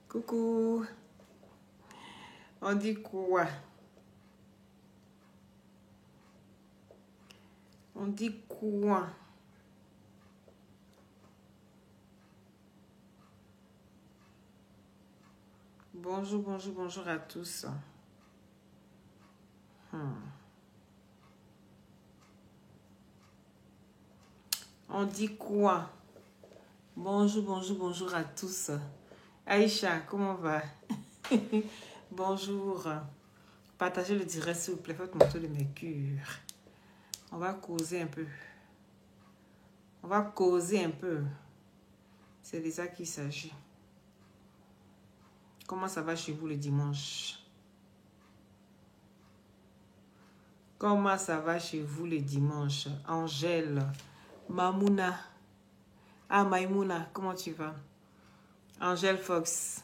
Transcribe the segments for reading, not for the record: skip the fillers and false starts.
Coucou. On dit quoi? On dit quoi? Bonjour, bonjour, bonjour à tous. On dit quoi? Bonjour, bonjour, bonjour à tous. Aïcha, comment va? Bonjour. Partagez le direct s'il vous plaît. Faites mon taux de mercure. On va causer un peu. On va causer un peu. C'est de ça qu'il s'agit. Comment ça va chez vous le dimanche? Comment ça va chez vous le dimanche? Angèle, Mamouna. Ah, Maïmouna, comment tu vas? Angèle Fox.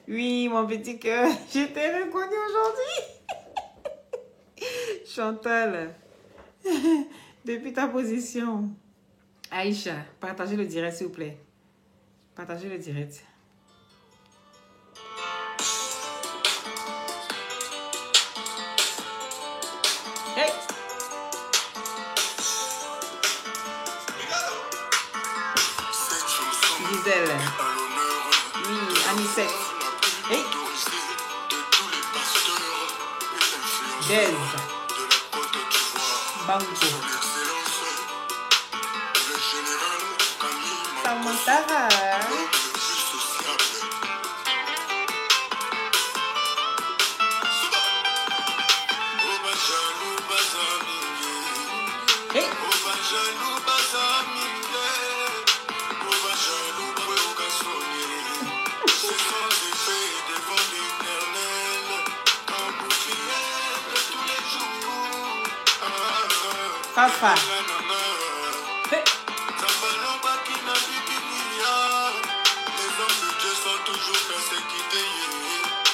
Oui, mon petit cœur, je t'ai reconnu aujourd'hui. Chantal, depuis ta position. Aïcha, partagez le direct s'il vous plaît. Partagez le direct. Hey! Gisèle. Oui, Anicette. Hey! Dez. Banco. Samantara. Hey! Fafa. Hey!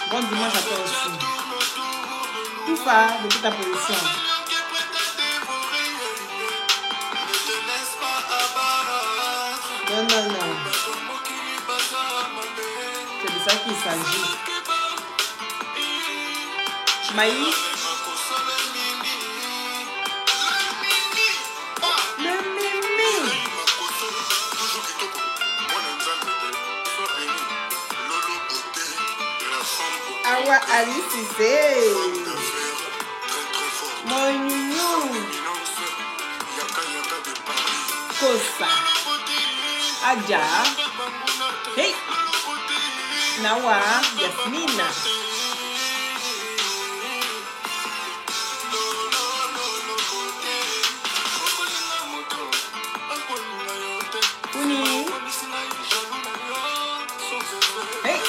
Bon dimanche à toi aussi. Toufa, depuis ta position. Non, non, non. C'est de ça qu'il s'agit. Maïs. Le mimi. Awa Alice, c'est mon mignon. Kosa. Adja. Hey. Nawa. Yasmina. Uni. Hey.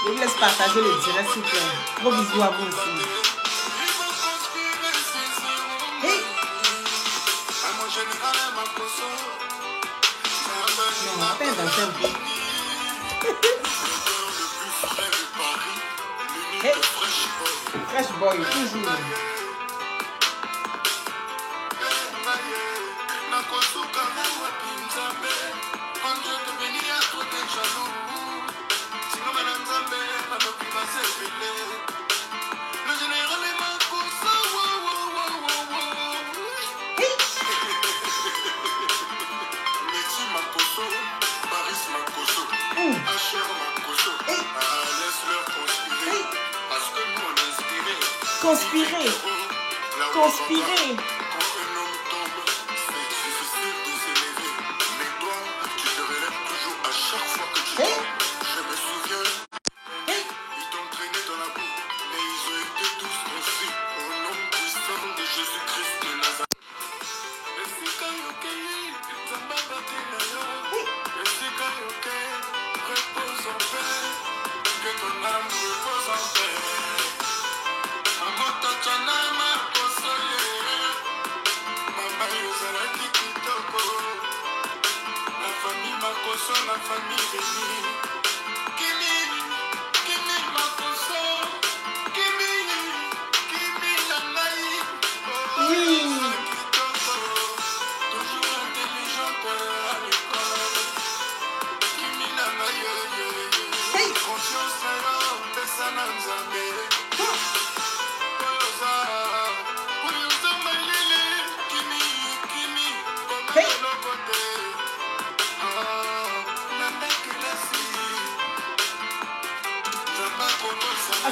Je vous laisse partager le direct s'il vous plaît. Gros bisous à vous aussi. Hey. Non, on va danser un peu. Hey. Fresh boy, toujours. Conspirer. Conspirer. Hey. Hey.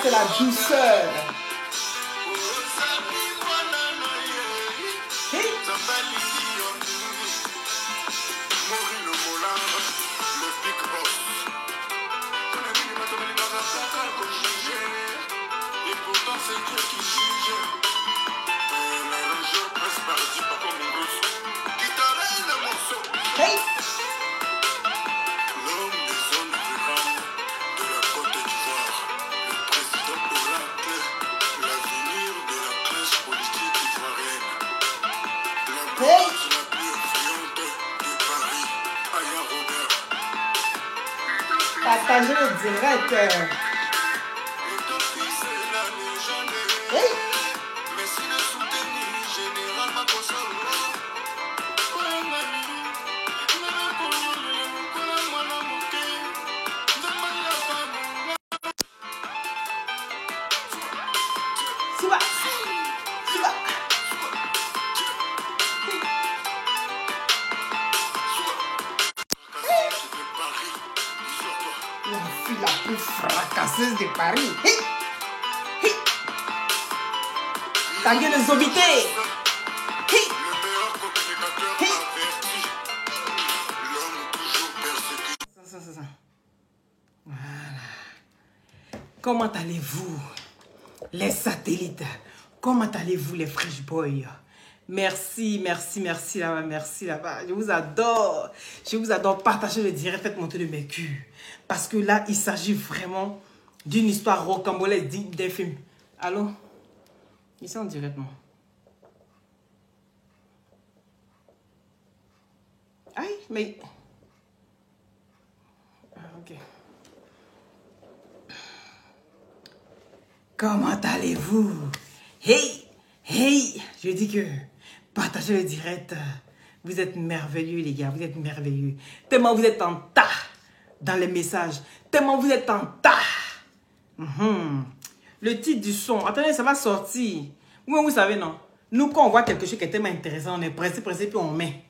c'est la douceur. Hey. Hey. L'homme des zones rurales de la Côte d'Ivoire, le président oracle, l'avenir de la classe politique ivoirienne. La base la plus influente de Paris, Aya Robert. Partagez le direct. Et ton fils est la légende. Hey. Merci de soutenir Général Makosoro. Suba. Suba. La fille la plus fracasseuse de Paris. Hey. Hey. Ta gueule de zobité. Hey. Le meilleur communicateur averti. L'homme toujours persécuté. Ça. Voilà. Comment allez-vous, les satellites? Comment allez-vous, les Fresh Boys? Merci là-bas, merci là-bas. Je vous adore. Je vous adore. Partagez le direct, faites monter le mercure. Parce que là, il s'agit vraiment d'une histoire rocambolesque digne d'un film. Allô? Ils sont en direct, non? Aïe, mais... Ah, ok. Comment allez-vous? Hey, je dis que partagez le direct. Vous êtes merveilleux, les gars, vous êtes merveilleux. Tellement vous êtes en tas dans les messages. Tellement vous êtes en tas. Le titre du son, attendez, ça va sortir. Vous savez, non? Nous, quand on voit quelque chose qui est tellement intéressant, on est pressé, puis on met.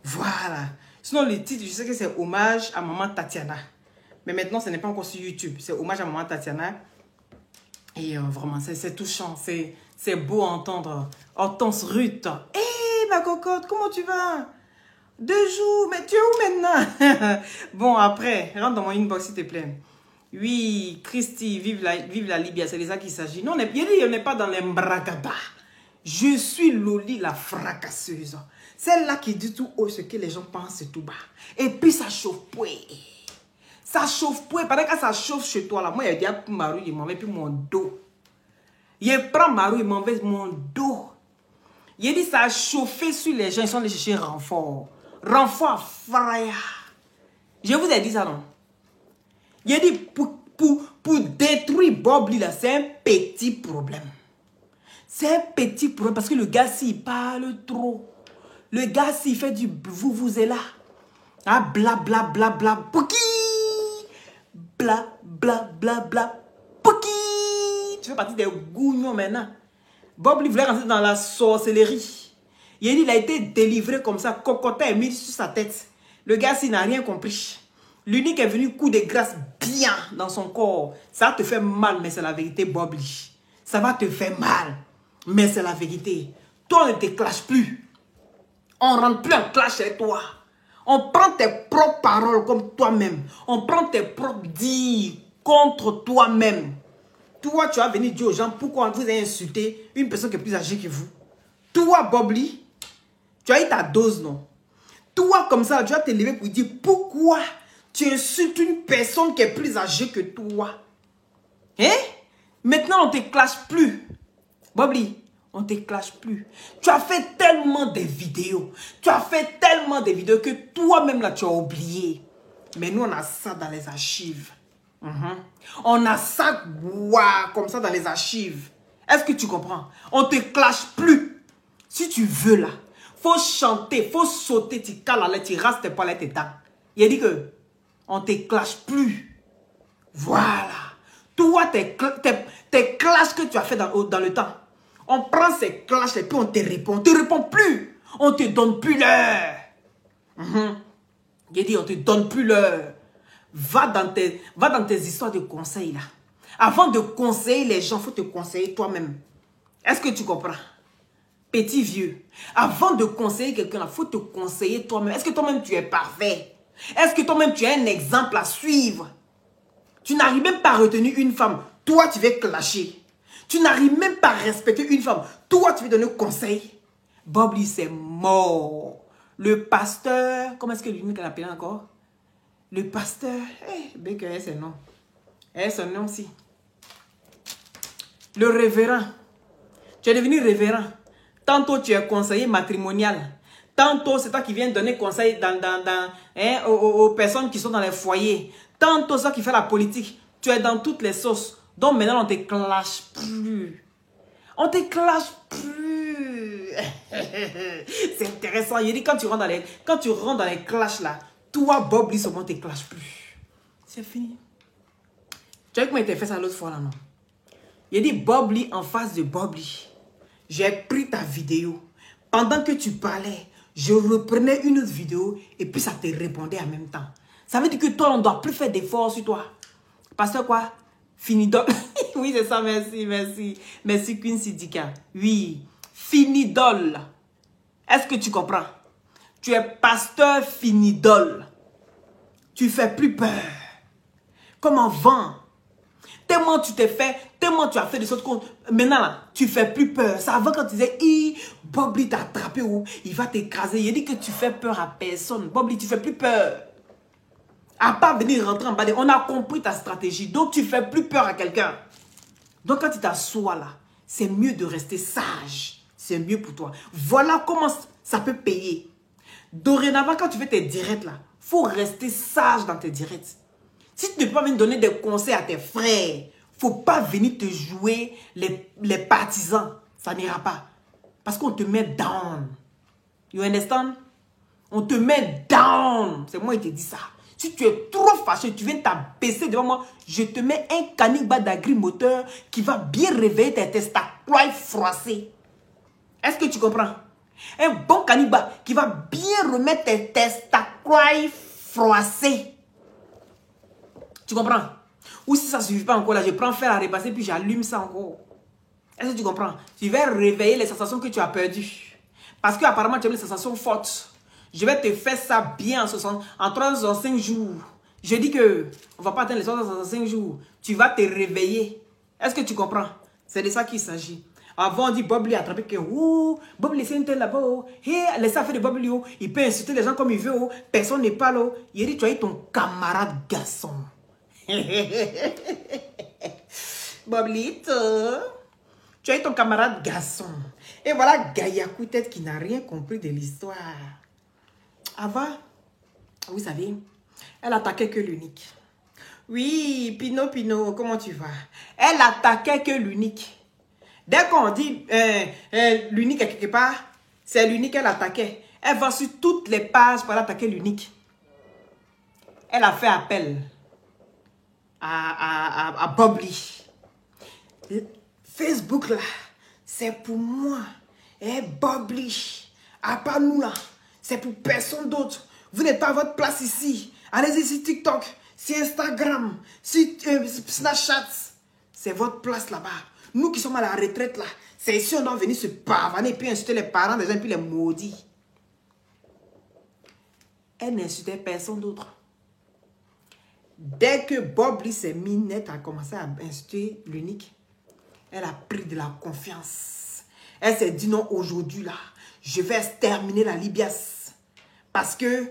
Voilà. Sinon, le titre, je sais que c'est hommage à maman Tatiana. Mais maintenant, ce n'est pas encore sur YouTube. C'est hommage à maman Tatiana. Et vraiment, c'est touchant. C'est beau à entendre. Hortense Ruth. Hé, ma cocotte, comment tu vas? 2 jours, mais tu es où maintenant? Bon, après, rentre dans mon inbox, s'il te plaît. Oui, Christy, vive la Libye, c'est de ça qu'il s'agit. Non, on n'est pas dans les mbragada. Je suis Loli, la fracasseuse. Celle-là qui dit tout haut ce que les gens pensent tout bas. Et puis ça chauffe, ça chauffe, pendant que ça chauffe chez toi, là, moi, il y a des Marou, il m'enlève plus mon dos. Il prend Marou, il m'enlève mon dos. Il dit ça a chauffé sur les gens, ils sont allés chercher renfort. Renfort fraya. Je vous ai dit ça, non? Il dit pour détruire Bob Lee, là, c'est un petit problème. C'est un petit problème parce que le gars, s'il parle trop, le gars, s'il fait du vous êtes là, ah, bla bla bla bla, pouki, bla bla bla bla, pouki. Tu fais partie des gougnons maintenant. Bob Lee voulait rentrer dans la sorcellerie. Il a été délivré comme ça, cocotin est mis sur sa tête. Le gars, s'il n'a rien compris. L'unique est venu coup de grâce bien dans son corps. Ça te fait mal, mais c'est la vérité, Bob Lee. Ça va te faire mal, mais c'est la vérité. Toi, on ne te clash plus. On ne rentre plus en clash avec toi. On prend tes propres paroles comme toi-même. On prend tes propres dires contre toi-même. Toi, tu vas venir dire aux gens pourquoi vous avez insulté une personne qui est plus âgée que vous. Toi, Bob Lee, tu as eu ta dose, non? Toi, comme ça, tu vas te lever pour dire pourquoi tu insultes une personne qui est plus âgée que toi. Hein? Maintenant, on ne te clash plus. Bob Lee, on ne te clash plus. Tu as fait tellement de vidéos. Tu as fait tellement de vidéos que toi-même, là, tu as oublié. Mais nous, on a ça dans les archives. On a ça, wow, comme ça dans les archives. Est-ce que tu comprends? On ne te clash plus. Si tu veux, là, faut chanter, faut sauter, tu cales la lettre, tu rastes tes poils et tes dents. Il a dit que on ne te clash plus. Voilà. Toi, tes clashs que tu as fait dans le temps, on prend ces clashs et puis on te répond. On ne te répond plus. On ne te donne plus l'heure. Il a dit, on ne te donne plus l'heure. Va dans tes histoires de conseils là. Avant de conseiller les gens, il faut te conseiller toi-même. Est-ce que tu comprends? Petit vieux, avant de conseiller quelqu'un, il faut te conseiller toi-même. Est-ce que toi-même tu es parfait? Est-ce que toi-même tu es un exemple à suivre? Tu n'arrives même pas à retenir une femme. Toi, tu vas clasher. Tu n'arrives même pas à respecter une femme. Toi, tu vas donner conseil. Bob Lee, c'est mort. Le pasteur, comment est-ce que l'unique qu'elle appelait encore? Le pasteur, bien qu'elle ait son nom. Elle a son nom aussi. Le révérend. Tu es devenu révérend. Tantôt, tu es conseiller matrimonial. Tantôt, c'est toi qui viens donner conseil aux personnes qui sont dans les foyers. Tantôt, c'est toi qui fais la politique. Tu es dans toutes les sauces. Donc maintenant, on ne te clash plus. On ne te clash plus. C'est intéressant. Il dit quand tu rentres dans les clashs là, toi, Bob Lee, seulement ne te clash plus. C'est fini. Tu as vu comment il t'a fait ça l'autre fois là, non? Il dit Bob Lee en face de Bob Lee. J'ai pris ta vidéo. Pendant que tu parlais, je reprenais une autre vidéo et puis ça te répondait en même temps. Ça veut dire que toi, on ne doit plus faire d'efforts sur toi. Parce que quoi? Finidol. Oui, c'est ça, merci, merci. Merci, Queen Sidika. Oui, finidol. Est-ce que tu comprends? Tu es pasteur finidol. Tu fais plus peur. Comme avant. Tellement tu t'es fait, tellement tu as fait de sorte qu'on... Maintenant, là, tu fais plus peur. Ça avant quand tu disais, Bob Lee t'a attrapé ou il va t'écraser. Il dit que tu fais peur à personne. Bob Lee, tu fais plus peur. À part venir rentrer en bas, on a compris ta stratégie. Donc, tu fais plus peur à quelqu'un. Donc, quand tu t'assois là, c'est mieux de rester sage. C'est mieux pour toi. Voilà comment ça peut payer. Dorénavant, quand tu fais tes directs là, il faut rester sage dans tes directs. Si tu ne peux pas venir donner des conseils à tes frères, il ne faut pas venir te jouer les partisans. Ça n'ira pas. Parce qu'on te met down. You understand? On te met down. C'est moi qui te dis ça. Si tu es trop fâché, tu viens t'abaisser devant moi, je te mets un caniba d'agrimoteur qui va bien réveiller tes testacoles froissés. Est-ce que tu comprends? Un bon caniba qui va bien remettre tes testacoles froissés. Tu comprends? Ou si ça ne suffit pas encore, là, je prends fer à repasser puis j'allume ça encore. Est-ce que tu comprends? Tu vas réveiller les sensations que tu as perdues. Parce qu'apparemment, tu as les sensations fortes. Je vais te faire ça bien en 365 jours. Je dis que on ne va pas atteindre les 365 jours. Tu vas te réveiller. Est-ce que tu comprends? C'est de ça qu'il s'agit. Avant, on dit Bob Lee a attrapé que Bob Lee c'est un tel là-bas. Laissez faire de Bob Lee. Il peut insulter les gens comme il veut. Personne n'est pas là. Il dit tu as eu ton camarade garçon. Bob Lee, tu as eu ton camarade garçon. Et voilà Gayakou tête qui n'a rien compris de l'histoire. Avant, vous savez, elle attaquait que l'unique. Oui, Pinot, comment tu vas? Elle attaquait que l'unique. Dès qu'on dit l'unique est quelque part, c'est l'unique qu'elle attaquait. Elle va sur toutes les pages pour attaquer l'unique. Elle a fait appel à Bob Lee. Facebook là, c'est pour moi. Et Bob Lee, à part nous là. C'est pour personne d'autre. Vous n'êtes pas à votre place ici. Allez-y sur TikTok, sur Instagram, sur Snapchat. C'est votre place là-bas. Nous qui sommes à la retraite là, c'est ici on doit venir se pavaner et puis insulter les parents des gens et puis les maudits. Elle n'insultait personne d'autre. Dès que Bob Lee s'est mis net à commencer à insulter l'unique, elle a pris de la confiance. Elle s'est dit non, aujourd'hui là, je vais exterminer la Libias. Parce que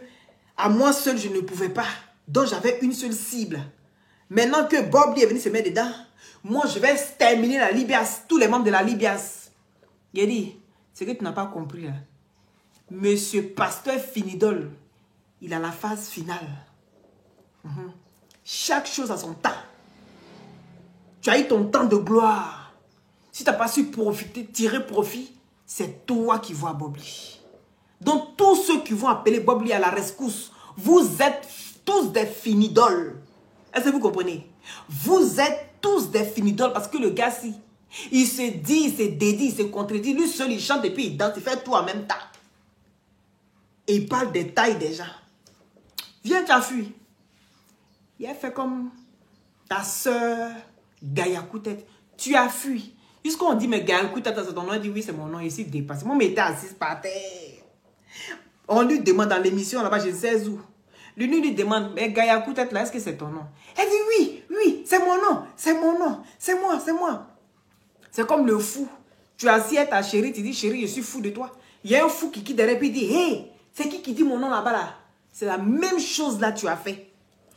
à moi seul, je ne pouvais pas. Donc, j'avais une seule cible. Maintenant que Bob Lee est venu se mettre dedans, moi, je vais exterminer la Libias. Tous les membres de la Libias. Il a dit, c'est que tu n'as pas compris là. Monsieur Pasteur Finidol, il a la phase finale. Chaque chose a son temps. Tu as eu ton temps de gloire. Si tu n'as pas su profiter, tirer profit, c'est toi qui vois Bob Lee. Donc, tous ceux qui vont appeler Bob Lee à la rescousse, vous êtes tous des finidoles. Est-ce que vous comprenez? Vous êtes tous des finidoles parce que le gars, si, il se dit, il se dédie, il se contredit. Lui seul, il chante et puis il danse, il fait tout en même temps. Et il parle des tailles des gens. Viens, tu as fui. Il a fait comme ta soeur Gaïa Koutet, tu as fui. Jusqu'on dit, mais Gaïa Koutet, c'est ton nom. Il dit, oui, c'est mon nom. Ici, dépassé. Moi, mais était assise par terre. On lui demande dans l'émission là-bas, je ne sais où. Lui demande, mais Gaïa Koutet, là, est-ce que c'est ton nom? Elle dit, oui, oui, c'est mon nom. C'est mon nom. C'est moi, c'est moi. C'est comme le fou. Tu as assis à ta chérie, tu dis, chérie, je suis fou de toi. Il y a un fou qui derrière, puis il dit, hé, c'est qui dit mon nom là-bas là? C'est la même chose là tu as fait.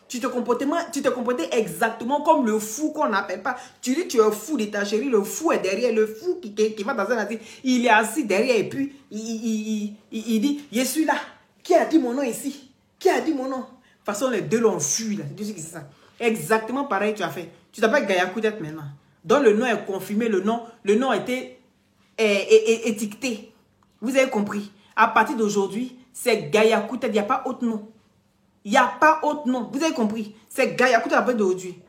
Tu te comportais exactement comme le fou qu'on n'appelle pas. Tu dis tu es fou de ta chérie, le fou est derrière, le fou qui va dans un asile, il est assis derrière et puis il dit, je suis là. Qui a dit mon nom ici? Qui a dit mon nom? De toute façon, les deux l'ont fui là. C'est ça. Exactement pareil tu as fait. Tu t'appelles Gaïa Koutet maintenant. Donc le nom est confirmé, le nom a été étiqueté. Vous avez compris? À partir d'aujourd'hui, c'est Gaïa Koutet, il n'y a pas autre nom. Il n'y a pas autre nom. Vous avez compris? C'est Gaïa Koutet à partir d'aujourd'hui.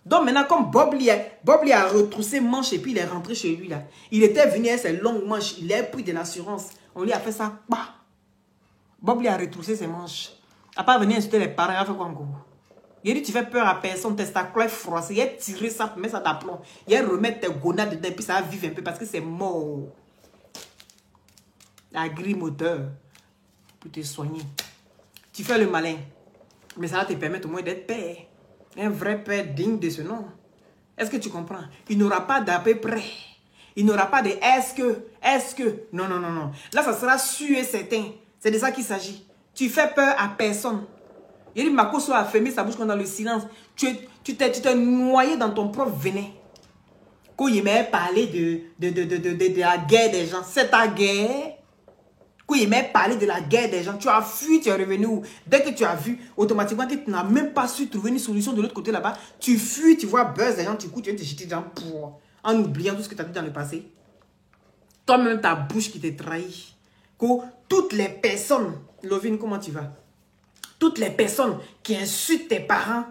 Donc maintenant, comme Bob Lee a retroussé manche et puis il est rentré chez lui là. Il était venu avec ses longues manches, il a pris de l'assurance. On lui a fait ça. Bah. Bob Lee a retroussé ses manches. À part venir insulter les parents, il a fait quoi encore? Il a dit tu fais peur à personne, tes tacles froissés. Il a tiré ça, mettre ça d'aplomb. Il a remettre tes gonades dedans et puis ça va vivre un peu parce que c'est mort. La grille moteur pour te soigner. Tu fais le malin. Mais ça va te permettre au moins d'être père. Un vrai père digne de ce nom. Est-ce que tu comprends? Il n'aura pas d'à peu près. Il n'aura pas de est-ce que. Non, non, non, non. Là, ça sera sûr et certain. C'est de ça qu'il s'agit. Tu fais peur à personne. Il dit, Mako soit a fermé sa bouche dans le silence. Tu t'es noyé dans ton propre venin. Quand il m'a parlé de la guerre des gens, c'est ta guerre. Quand il m'a parlé de la guerre des gens, tu as fui, tu es revenu où? Dès que tu as vu, automatiquement, que tu n'as même pas su trouver une solution de l'autre côté là-bas, tu fuis, tu vois buzz des gens, tu cours, tu viens te jeter dans pour en oubliant tout ce que tu as dit dans le passé. Toi-même, ta bouche qui te trahit. Que toutes les personnes, Lovine, comment tu vas? Toutes les personnes qui insultent tes parents,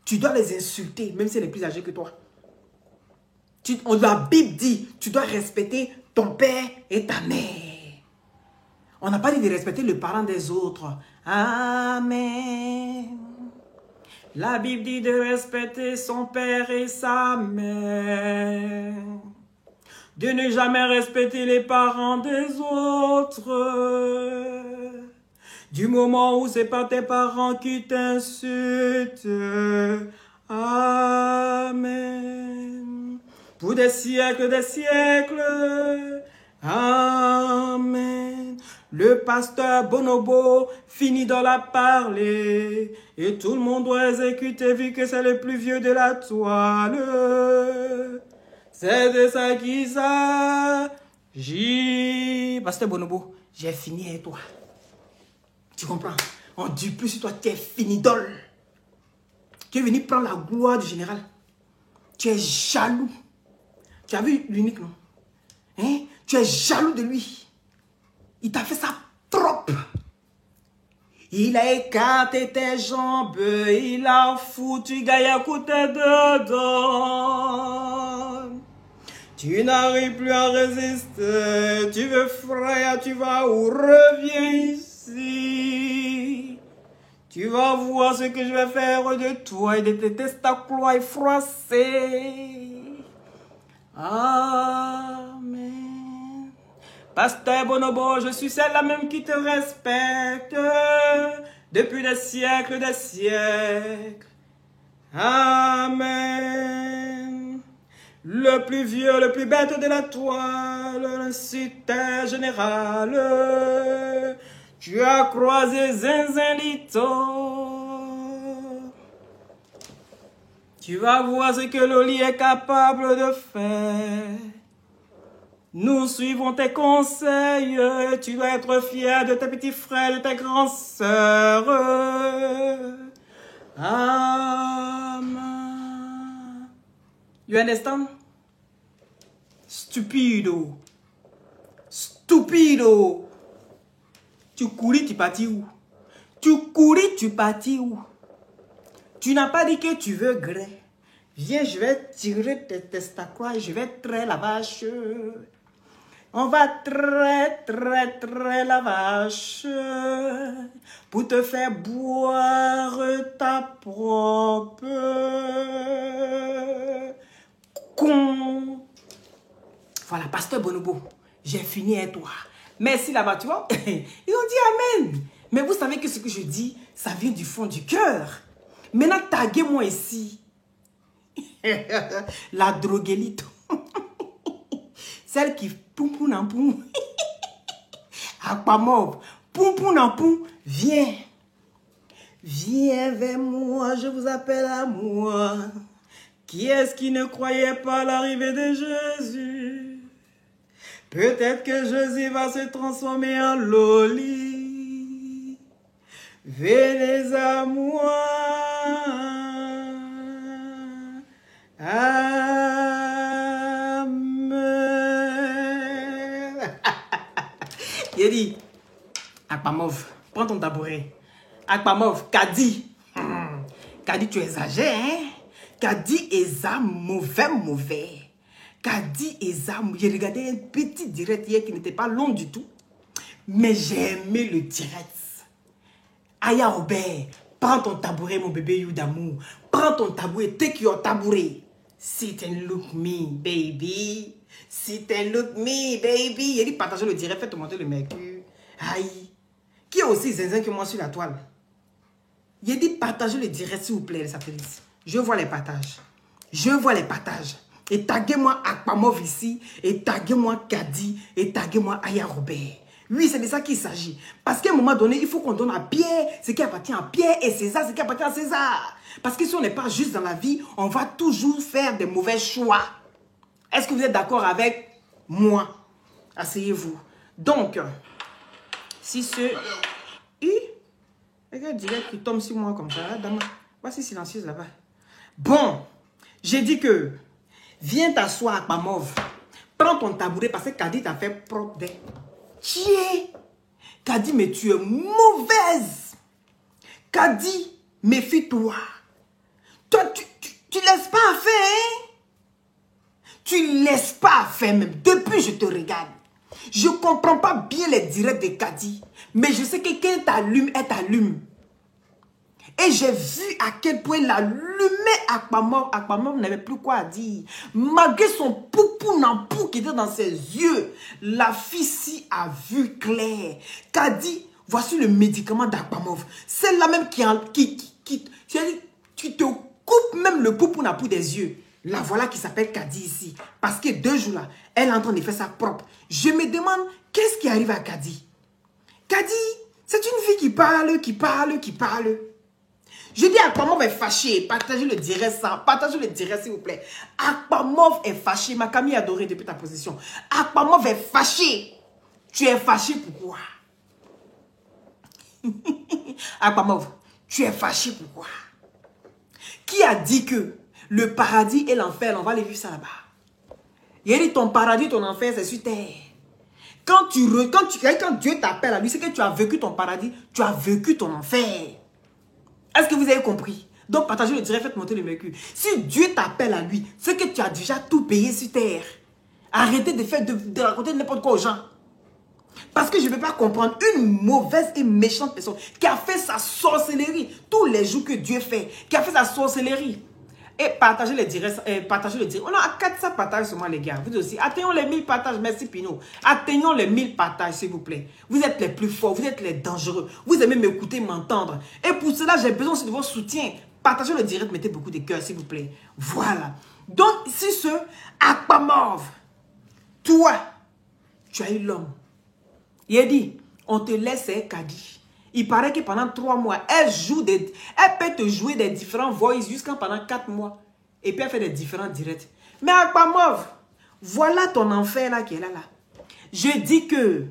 tu dois les insulter, même si elle est plus âgée que toi. La Bible dit, tu dois respecter ton père et ta mère. On n'a pas dit de respecter le parent des autres. Amen. La Bible dit de respecter son père et sa mère. De ne jamais respecter les parents des autres. Du moment où c'est pas tes parents qui t'insultent. Amen. Pour des siècles, Amen. Le pasteur Bonobo finit de la parler. Et tout le monde doit exécuter vu que c'est le plus vieux de la toile. C'est de ça qu'il s'agit. Pasteur Bonobo, j'ai fini avec toi. Tu comprends? On ne dit plus sur toi, tu es finidole. Tu es venu prendre la gloire du général. Tu es jaloux. Tu as vu l'unique, non? Hein? Tu es jaloux de lui. Il t'a fait ça trop. Il a écarté tes jambes, il a foutu Gaïa Koutet dedans. Tu n'arrives plus à résister, tu veux frère, tu vas où? Reviens ici. Tu vas voir ce que je vais faire de toi et de tes testacles froissés. Amen. Pasteur Bonobo, je suis celle-là même qui te respecte depuis des siècles, Amen. Le plus vieux, le plus bête de la toile, l'insulteur général. Tu as croisé Zinzinlito. Tu vas voir ce que Loli est capable de faire. Nous suivons tes conseils. Tu dois être fier de tes petits frères, de tes grandes sœurs. Amen. You understand? Stupido. Stupido. Tu couris, tu partis où? Tu couris, tu partis où? Tu n'as pas dit que tu veux gré. Viens, je vais tirer tes testacles et je vais traire la vache. On va traire la vache pour te faire boire ta propre con. Voilà, pasteur Bonobo, j'ai fini avec toi. Merci là-bas, tu vois. Ils ont dit amen. Mais vous savez que ce que je dis, ça vient du fond du cœur. Maintenant, taguez-moi ici. La droguelite. Celle qui poum poum en poum. Aquamauve. Poum poum en poum. Viens. Viens vers moi, je vous appelle à moi. Qui est-ce qui ne croyait pas à l'arrivée de Jésus? Peut-être que Jésus va se transformer en loli. Venez à moi. Amen. Il dit, Aquamauve, prends ton tabouret. Aquamauve, Kadi. Kadi, tu exagères, hein? Kadi, Eza, mauvais. Kadi, Eza, j'ai regardé un petit direct hier qui n'était pas long du tout. Mais j'ai aimé le direct. Aya Robert, prends ton tabouret, mon bébé you d'amour. Prends ton tabouret, take your tabouret. Sit and look me, baby. Sit and look me, baby. Il dit partagez le direct, faites monter le mercure. Aïe. Qui est aussi zinzin que moi sur la toile? Il dit partagez le direct, s'il vous plaît, les satellites. Je vois les partages. Je vois les partages. Et taguez-moi Aquamauve ici. Et taguez-moi Kadi. Et taguez-moi Aya Robert. Oui, c'est de ça qu'il s'agit. Parce qu'à un moment donné, il faut qu'on donne à Pierre ce qui appartient à Pierre et César ce qui appartient à César. Parce que si on n'est pas juste dans la vie, on va toujours faire des mauvais choix. Est-ce que vous êtes d'accord avec moi? Asseyez-vous. Donc, si ce... Regarde, direct qui tombe sur moi comme ça. Dame, voici silencieuse là-bas. Bon, j'ai dit que viens t'asseoir à Aquamauve. Prends ton tabouret parce que Kadi t'a fait propre des... Tiens, Kadi, mais tu es mauvaise. Kadi, méfie-toi. Toi, tu laisses pas faire, hein? Tu laisses pas faire même. Depuis, je te regarde. Je comprends pas bien les directs de Kadi. Mais je sais que quand t'allumes, elle t'allume. Et j'ai vu à quel point l'allumer Aquamauve n'avait plus quoi à dire. Malgré son poupou nampou qui était dans ses yeux, la fille-ci a vu clair. Kadi, voici le médicament d'Aquamauve. C'est la même qui te coupe même le poupou nampou des yeux. La voilà qui s'appelle Kadi ici. Parce que 2 jours là, elle est en train de faire ça propre. Je me demande, qu'est-ce qui arrive à Kadi? Kadi, c'est une fille qui parle. Je dis Aquamauve est fâchée. Partagez le direct ça. Partagez le direct s'il vous plaît. Aquamauve est fâchée. Ma Camille adorée depuis ta position. Aquamauve est fâchée. Tu es fâchée pourquoi? Aquamauve, tu es fâchée pourquoi? Qui a dit que le paradis et l'enfer, on va les vivre ça là-bas? Il a dit ton paradis, ton enfer, c'est sur terre. Quand Dieu t'appelle à lui, c'est que tu as vécu ton paradis, tu as vécu ton enfer. Est-ce que vous avez compris? Donc, partagez le direct, faites monter le mercure. Si Dieu t'appelle à lui, c'est que tu as déjà tout payé sur terre. Arrêtez de raconter n'importe quoi aux gens. Parce que je ne peux pas comprendre une mauvaise et méchante personne qui a fait sa sorcellerie tous les jours que Dieu fait, qui a fait sa sorcellerie. Et partagez le direct. On a 400 partages sur moi, les gars. Vous aussi. Atteignons les 1000 partages. Merci, Pino. Atteignons les 1000 partages, s'il vous plaît. Vous êtes les plus forts. Vous êtes les dangereux. Vous aimez m'écouter, m'entendre. Et pour cela, j'ai besoin aussi de votre soutien. Partagez le direct. Mettez beaucoup de cœur, s'il vous plaît. Voilà. Donc, si ce Aquamauve, toi, tu as eu l'homme. Il a dit, on te laisse Kadi. Il paraît que pendant 3 mois, elle peut te jouer des différents voices jusqu'à pendant 4 mois. Et puis elle fait des différents directs. Mais Aquamauve, voilà ton enfer là qui est là. Je dis que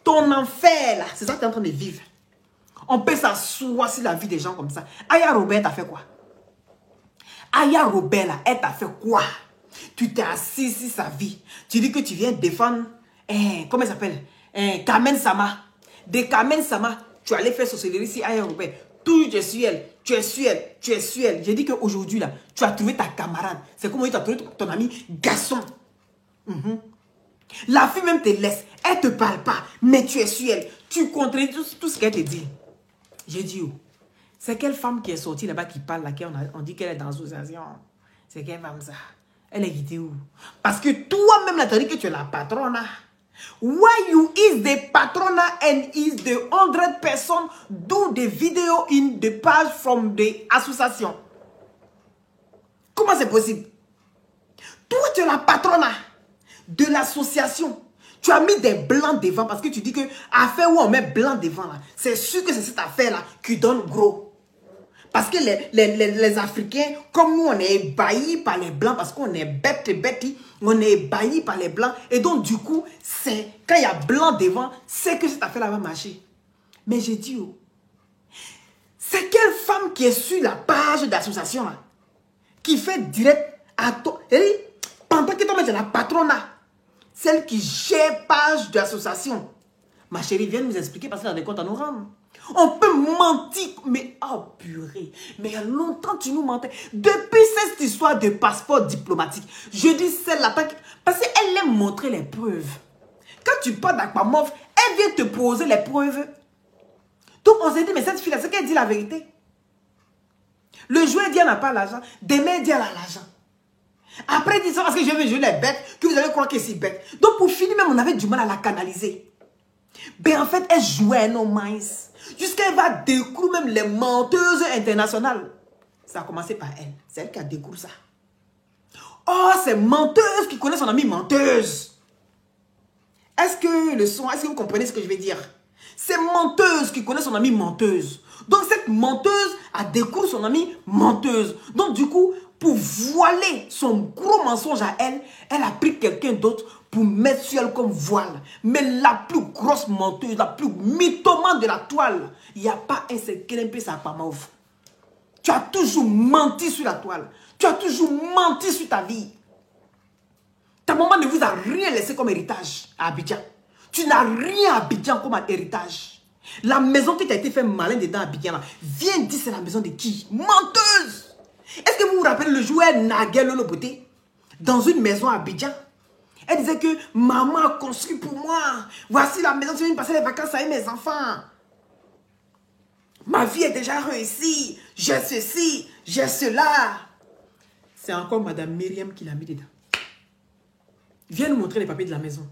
ton enfer là, c'est ça que tu es en train de vivre. On peut s'asseoir sur la vie des gens comme ça. Aya Robert t'a fait quoi? Aya Robert là, elle t'a fait quoi? Tu t'es assis sur sa vie. Tu dis que tu viens défendre, comment elle s'appelle? Carmen Sama. De Carmen Sama. Tu allais faire sorcellerie ici, Aya Robert. Toujours tu es sur elle, tu es sur elle, tu es sur elle. J'ai dit qu'aujourd'hui, là, tu as trouvé ta camarade. C'est comme tu as trouvé ton ami garçon. La fille même te laisse. Elle ne te parle pas, mais tu es sur elle. Tu contredis tout ce qu'elle te dit. J'ai dit, c'est quelle femme qui est sortie là-bas qui parle, là, on dit qu'elle est dans l'association. C'est quelle femme ça? Elle est guidée où? Parce que toi-même, tu as dit que tu es la patronne. Why you is the patrona and is the 100 person do the video in the page from the association? Comment c'est possible? Toi, tu es la patrona de l'association. Tu as mis des blancs devant parce que tu dis que affaire où on met blanc devant, c'est sûr que c'est cette affaire-là qui donne gros. Parce que les Africains, comme nous, on est ébahis par les Blancs, parce qu'on est bêtes, on est ébahis par les Blancs. Et donc, du coup, c'est quand il y a blanc devant, c'est que cette affaire-là va marcher. Mais j'ai dit, oh, c'est quelle femme qui est sur la page d'association, qui fait direct à toi. Pendant que toi, tu es la patronne, celle qui gère page d'association. Ma chérie, viens nous expliquer parce qu'elle a des comptes à nous rendre. On peut mentir, mais oh purée, mais il y a longtemps tu nous mentais. Depuis cette histoire de passeport diplomatique, je dis celle-là parce qu'elle aime montrer les preuves. Quand tu parles d'Aquamov, elle vient te poser les preuves. Donc on s'est dit, mais cette fille-là, c'est qu'elle dit la vérité. Le joueur dit elle n'a pas l'argent, demain elle dit elle a l'argent. Après elle dit ça parce que je veux jouer les bêtes, que vous allez croire qu'elle est si bête. Donc pour finir même, on avait du mal à la canaliser. Ben en fait, elle jouait nos minds. Jusqu'à elle va découvrir même les menteuses internationales. Ça a commencé par elle. C'est elle qui a découvert ça. Oh, c'est menteuse qui connaît son amie menteuse. Est-ce que vous comprenez ce que je vais dire? C'est menteuse qui connaît son amie menteuse. Donc cette menteuse a découvert son amie menteuse. Donc du coup, pour voiler son gros mensonge à elle, elle a pris quelqu'un d'autre pour mettre sur elle comme voile. Mais la plus grosse menteuse, la plus mythomane de la toile, il n'y a pas un seul grimpé sur Aquamov. Tu as toujours menti sur la toile. Tu as toujours menti sur ta vie. Ta maman ne vous a rien laissé comme héritage à Abidjan. Tu n'as rien à Abidjan comme héritage. La maison qui t'a été fait malin dedans à Abidjan, viens dire c'est la maison de qui? Menteuse! Est-ce que vous vous rappelez le joueur Nagel Loloboté dans une maison à Abidjan? Elle disait que maman a construit pour moi. Voici la maison, je viens passer les vacances avec mes enfants. Ma vie est déjà réussie. J'ai ceci, j'ai cela. C'est encore Madame Myriam qui l'a mis dedans. Viens nous montrer les papiers de la maison.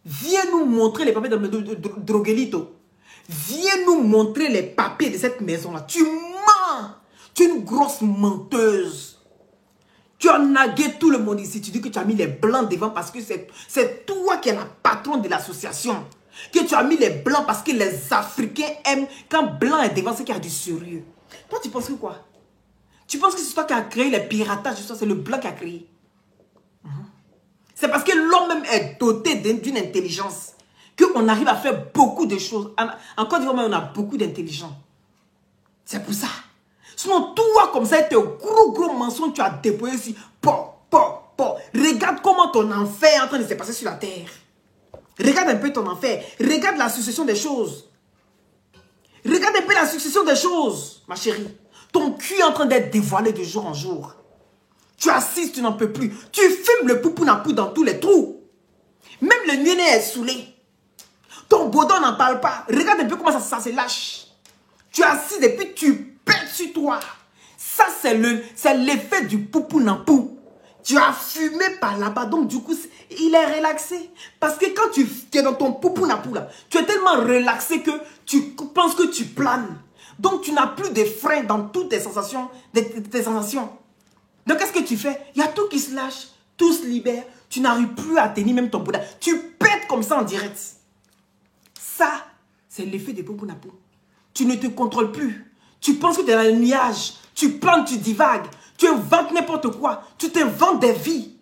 Viens nous montrer les papiers de Droguelito. Viens nous montrer les papiers de cette maison-là. Tu mens. Tu es une grosse menteuse. Tu as nagué tout le monde ici. Tu dis que tu as mis les blancs devant parce que c'est toi qui es la patronne de l'association. Que tu as mis les blancs parce que les Africains aiment quand blanc est devant, c'est qu'il y a du sérieux. Toi, tu penses que quoi? Tu penses que c'est toi qui as créé les piratages? C'est le blanc qui a créé. C'est parce que l'homme même est doté d'une intelligence qu'on arrive à faire beaucoup de choses. En Côte d'Ivoire, on a beaucoup d'intelligence. C'est pour ça. Sinon, toi, comme ça, tes gros mensonges, tu as déployé ici. Regarde comment ton enfer est en train de se passer sur la terre. Regarde un peu ton enfer. Regarde la succession des choses. Regarde un peu la succession des choses, ma chérie. Ton cul est en train d'être dévoilé de jour en jour. Tu assistes, tu n'en peux plus. Tu fumes le poupou-napou dans tous les trous. Même le nez est saoulé. Ton bodon n'en parle pas. Regarde un peu comment ça se lâche. Tu assises et puis tu pètes sur toi. Ça, c'est l'effet du poupou-napou. Tu as fumé par là-bas. Donc, du coup, il est relaxé. Parce que quand tu es dans ton poupou-napou, là, tu es tellement relaxé que tu penses que tu planes. Donc, tu n'as plus de frein dans toutes tes sensations. Tes sensations. Donc, qu'est-ce que tu fais? Il y a tout qui se lâche. Tout se libère. Tu n'arrives plus à tenir même ton boudin. Tu pètes comme ça en direct. Ça, c'est l'effet des poupou-napou. Tu ne te contrôles plus. Tu penses que tu es dans le nuage. Tu planes, tu divagues. Tu inventes n'importe quoi. Tu t'inventes des vies.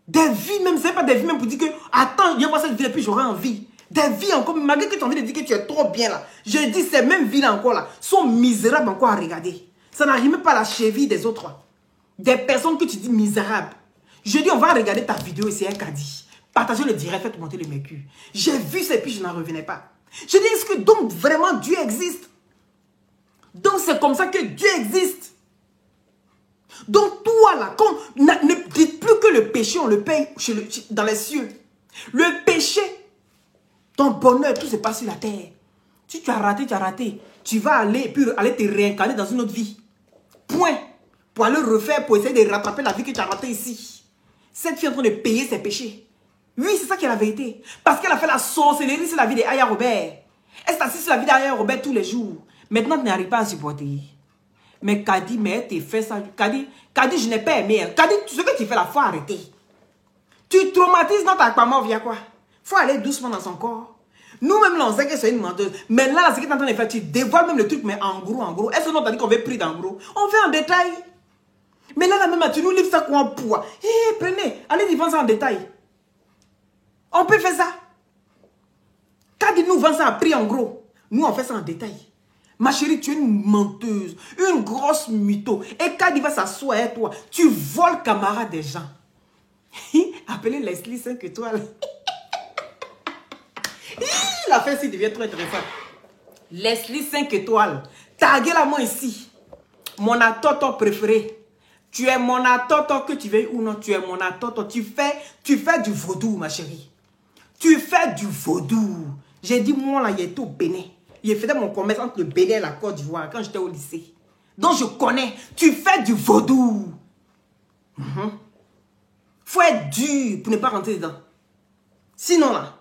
Des vies même. Ce n'est pas des vies même pour dire que attends, viens voir cette vie et puis j'aurai envie. Des vies encore. Malgré que tu as envie de dire que tu es trop bien là. Je dis ces mêmes vies là encore là sont misérables encore à regarder. Ça n'arrive même pas à la cheville des autres. Des personnes que tu dis misérables. Je dis on va regarder ta vidéo et c'est un caddie. Partagez le direct, faites monter le mercure. J'ai vu ça et puis je n'en revenais pas. Je dis est-ce que donc vraiment Dieu existe? Donc c'est comme ça que Dieu existe. Donc toi là, ne dites plus que le péché on le paye dans les cieux. Le péché, ton bonheur, tout se passe sur la terre. Si tu as raté, tu as raté. Tu vas aller, puis aller te réincarner dans une autre vie. Point. pour aller refaire, pour essayer de rattraper la vie que tu as ratée ici. Cette fille est en train de payer ses péchés. Oui, c'est ça qui est la vérité. Parce qu'elle a fait la sorcellerie sur la vie d'Aya Robert. Elle s'est assise sur la vie d'Aya Robert tous les jours. Maintenant, tu n'arrives pas à supporter. Mais Kadi, mais tu fais ça. Kadi, je n'ai pas aimé. Kadi, ce que tu fais là, il faut arrêter. Tu traumatises notre aquamorphe, via quoi? Il faut aller doucement dans son corps. Nous-mêmes, là, on sait que c'est une menteuse. Mais là, ce que tu es en train de faire, tu dévoiles même le truc, mais en gros. Est-ce que nous, on t'a dit qu'on veut prix en gros? On fait en détail. Mais là, même, tu nous livres ça quoi en poids. Hé, prenez, allez, vendre ça en détail. On peut faire ça. Kadi nous vend ça à prix en gros. Nous, on fait ça en détail. Ma chérie, tu es une menteuse, une grosse mytho. Et Kadi va s'asseoir avec toi. Tu voles camarade des gens. Appelez Leslie 5 étoiles. La fin ci devient trop intéressante. Leslie 5 étoiles. Taguez-la moi ici. Mon atoto préféré. Tu es mon atoto, que tu veuilles ou non, tu es mon atoto. Tu fais du vaudou, ma chérie. Tu fais du vaudou. J'ai dit, moi, là, il est au Bénin. Il faisait mon commerce entre le Bénin et la Côte d'Ivoire quand j'étais au lycée. Donc, je connais. Tu fais du vaudou. Faut être dur pour ne pas rentrer dedans. Sinon, là,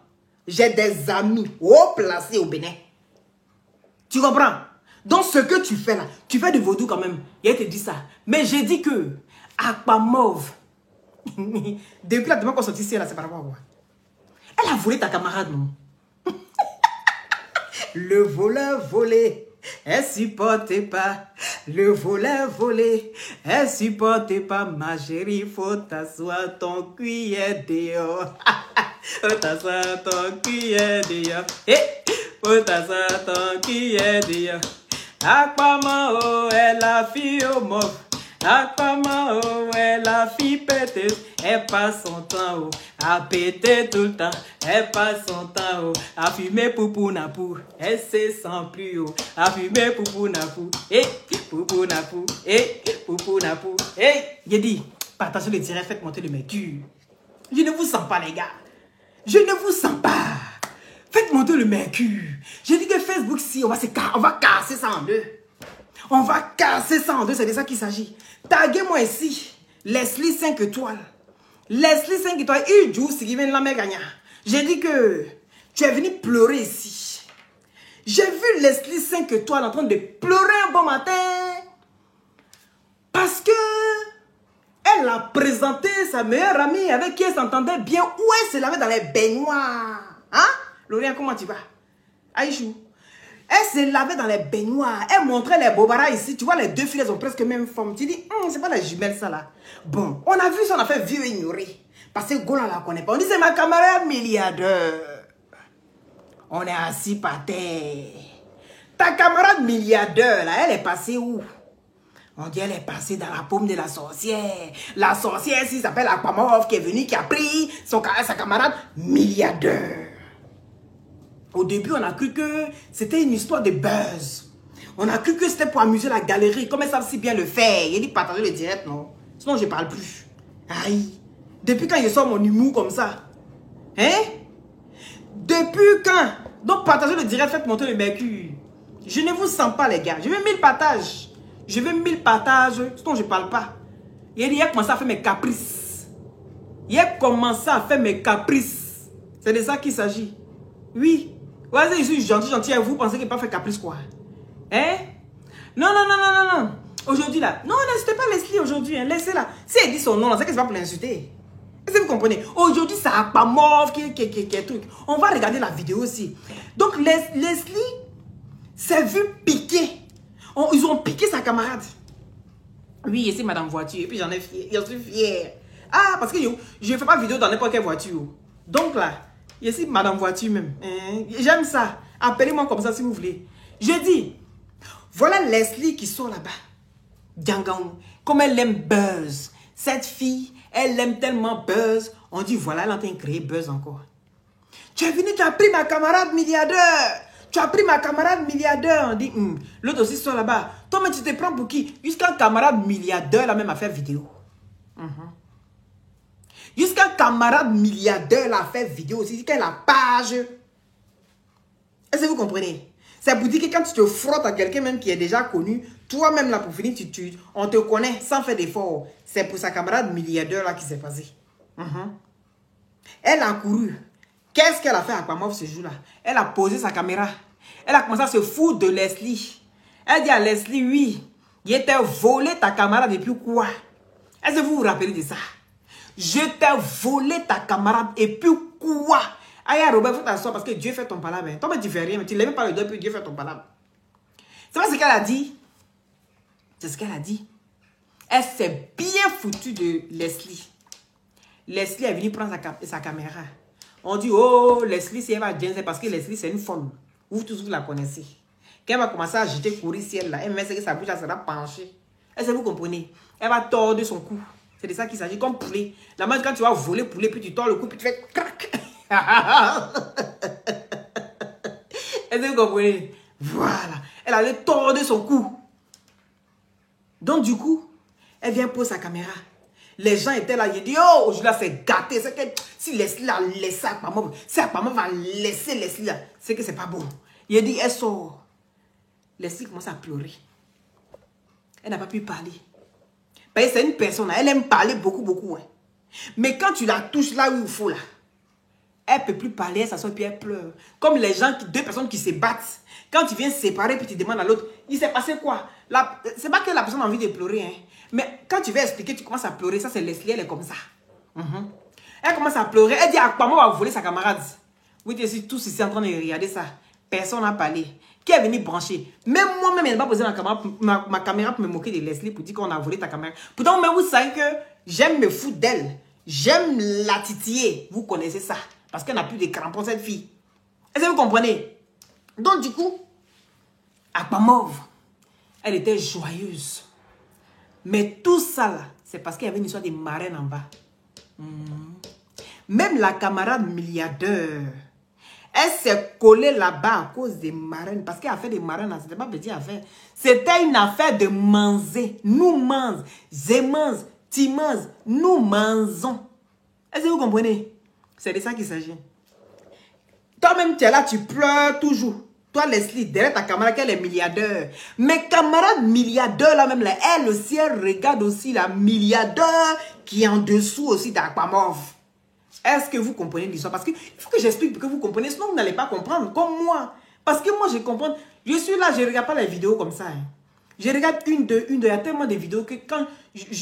j'ai des amis haut placés au Bénin. Tu comprends? Donc, ce que tu fais là, tu fais du vaudou quand même. Il te dit ça. Mais j'ai dit que Aquamorphe, depuis la demande qu'on sortit ici, là, c'est par rapport à quoi? Elle a volé ta camarade, non? Le voleur volé, elle supportait pas. Le voleur volé, elle supportait pas. Ma chérie, faut t'asseoir ton cuillère dehors. Faut t'asseoir ton cuillère dehors. Faut t'asseoir ton cuillère dehors. Aquamorphe, elle la fille au mort. Aquamorphe, elle la fille péteuse. Elle passe son temps à péter tout le temps. Elle passe son temps à fumer poupou napou. Elle se sent plus haut à fumer poupou napou. Poupou napou. Poupou napou. J'ai dit, partagez le direct, faites monter le mercure. Je ne vous sens pas, les gars. Je ne vous sens pas. Faites monter le mercure. J'ai dit que Facebook, si, on va casser ça en deux. On va casser ça en deux, c'est de ça qu'il s'agit. Taguez-moi ici, Leslie 5 étoiles. Leslie 5 étoiles, il joue si il vient de la mer gagnant. J'ai dit que tu es venu pleurer ici. J'ai vu Leslie 5 étoiles en train de pleurer un bon matin. Parce que elle a présenté sa meilleure amie avec qui elle s'entendait bien. Où elle se lavait dans les baignoires. Hein? Laurien, comment tu vas? Aïchou. Elle se lavait dans les baignoires. Elle montrait les bobaras ici. Tu vois, les deux filles, elles ont presque même forme. Tu dis, c'est pas la jumelle, ça là. Bon, on a vu ça, on a fait vieux ignoré. Parce que Gola la connaît pas. On dit, c'est ma camarade milliardaire. On est assis par terre. Ta camarade milliardaire, là, elle est passée où? On dit, elle est passée dans la paume de la sorcière. La sorcière, ici, s'appelle Aquamorphe, qui est venue, qui a pris sa camarade milliardaire. Au début, on a cru que c'était une histoire de buzz. On a cru que c'était pour amuser la galerie. Comme elles savent si bien le faire. Il dit partager le direct, non? Sinon, je ne parle plus. Aïe. Depuis quand je sors mon humour comme ça? Hein? Depuis quand? Donc, partagez le direct, faites monter le mercure. Je ne vous sens pas, les gars. Je veux 1000 partages. Je veux 1000 partages. Sinon, je ne parle pas. Il a commencé à faire mes caprices. Il a commencé à faire mes caprices. C'est de ça qu'il s'agit. Oui. Vas-y, je suis gentil. Vous pensez qu'il n'a pas fait caprice, quoi? Hein? Non. Aujourd'hui, là. Non, n'insultez pas Leslie aujourd'hui. Hein. Laissez-la. Si elle dit son nom, c'est qu'elle va pour l'insulter. Est-ce que vous comprenez? Aujourd'hui, c'est Aquamorphe qui est truc. On va regarder la vidéo aussi. Donc, Leslie s'est vue piquer. Ils ont piqué sa camarade. Oui, ici, madame voiture. Et puis, j'en suis fière. Ah, parce que je ne fais pas vidéo dans n'importe quelle voiture. Donc, là, ici, madame voiture même. Hein? J'aime ça. Appelez-moi comme ça si vous voulez. Je dis, voilà Leslie qui sort là-bas. Django, comme elle aime buzz. Cette fille, elle aime tellement buzz. On dit, voilà, elle est en train de créer buzz encore. Tu es venu, tu as pris ma camarade milliardaire. Tu as pris ma camarade milliardaire. On dit, l'autre aussi sort là-bas. Toi, mais tu te prends pour qui? Jusqu'un camarade milliardaire, là même, a fait vidéo. Jusqu'un camarade milliardaire, là, a fait vidéo aussi. C'est qu'elle a la page. Est-ce que vous comprenez? C'est pour dire que quand tu te frottes à quelqu'un même qui est déjà connu, toi-même là pour finir, on te connaît sans faire d'effort. C'est pour sa camarade milliardaire là qui s'est passé. Elle a couru. Qu'est-ce qu'elle a fait à Aquamov ce jour-là? Elle a posé sa caméra. Elle a commencé à se foutre de Leslie. Elle dit à Leslie, oui, il était volé ta camarade depuis quoi? Est-ce que vous vous rappelez de ça? Je t'ai volé ta camarade et puis quoi? Aïe, Robert, il faut t'asseoir parce que Dieu fait ton palabre. Toi, tu ne fais rien, mais tu ne lèves pas le doigt, puis Dieu fait ton palabre. C'est pas ce qu'elle a dit. C'est ce qu'elle a dit. Elle s'est bien foutue de Leslie. Leslie est venue prendre sa caméra. On dit, oh, Leslie, si elle va bien, c'est parce que Leslie, c'est une folle. Vous tous, vous la connaissez. Quand elle va commencer à jeter courir si elle là, elle met que sa bouche elle sera penchée. Est-ce que vous comprenez? Elle va tordre son cou. C'est de ça qu'il s'agit, comme poulet. La manche, quand tu vas voler poulet, puis tu tords le cou, puis tu fais crac. Est-ce que vous comprenez? Voilà. Elle allait tordre son cou. Donc, du coup, elle vient poser sa caméra. Les gens étaient là, ils disent, oh, aujourd'hui là, c'est gâté. C'est que si Leslie a laissé Aquamov, si Aquamov va laisser Leslie là, c'est que c'est pas bon. Il dit, elle sort. Leslie commence à pleurer. Elle n'a pas pu parler. Parce que c'est une personne, elle aime parler beaucoup, beaucoup. Hein. Mais quand tu la touches là où il faut là, elle ne peut plus parler, elle s'assoit puis elle pleure. Comme les gens, deux personnes qui se battent. Quand tu viens séparer puis tu demandes à l'autre, il s'est passé quoi? C'est pas que la personne a envie de pleurer. Hein. Mais quand tu veux expliquer, tu commences à pleurer. Ça, c'est Leslie, elle est comme ça. Elle commence à pleurer. Elle dit à Aquamov va voler sa camarade. Vous êtes tous ici en train de regarder ça. Personne n'a parlé. Qui est venu brancher? Même moi-même, elle n'a pas posé ma caméra pour me moquer de Leslie pour dire qu'on a volé ta caméra. Pourtant, même vous savez que j'aime me foutre d'elle. J'aime la titiller. Vous connaissez ça. Parce qu'elle n'a plus de crampons, cette fille. Est-ce que vous comprenez? Donc, du coup, Aquamov, elle était joyeuse. Mais tout ça, là, c'est parce qu'il y avait une histoire de marraine en bas. Même la camarade milliardaire, elle s'est collée là-bas à cause des marraines. Parce qu'elle a fait des marraines, c'était pas petite affaire. C'était une affaire de manger. Nous mangeons. Je mange. Tu manges. Nous mangeons. Est-ce que vous comprenez? C'est de ça qu'il s'agit. Toi-même, tu es là, tu pleures toujours. Toi, Leslie, derrière ta camarade, qu'elle est milliardaire. Mais camarade milliardaire, là même, là, elle aussi, elle regarde aussi la milliardaire qui est en dessous aussi d'Aquamov. Est-ce que vous comprenez l'histoire? Parce qu'il faut que j'explique pour que vous compreniez. Sinon, vous n'allez pas comprendre, comme moi. Parce que moi, je comprends. Je suis là, je ne regarde pas les vidéos comme ça. Hein. Je regarde une, deux. Il y a tellement de vidéos que quand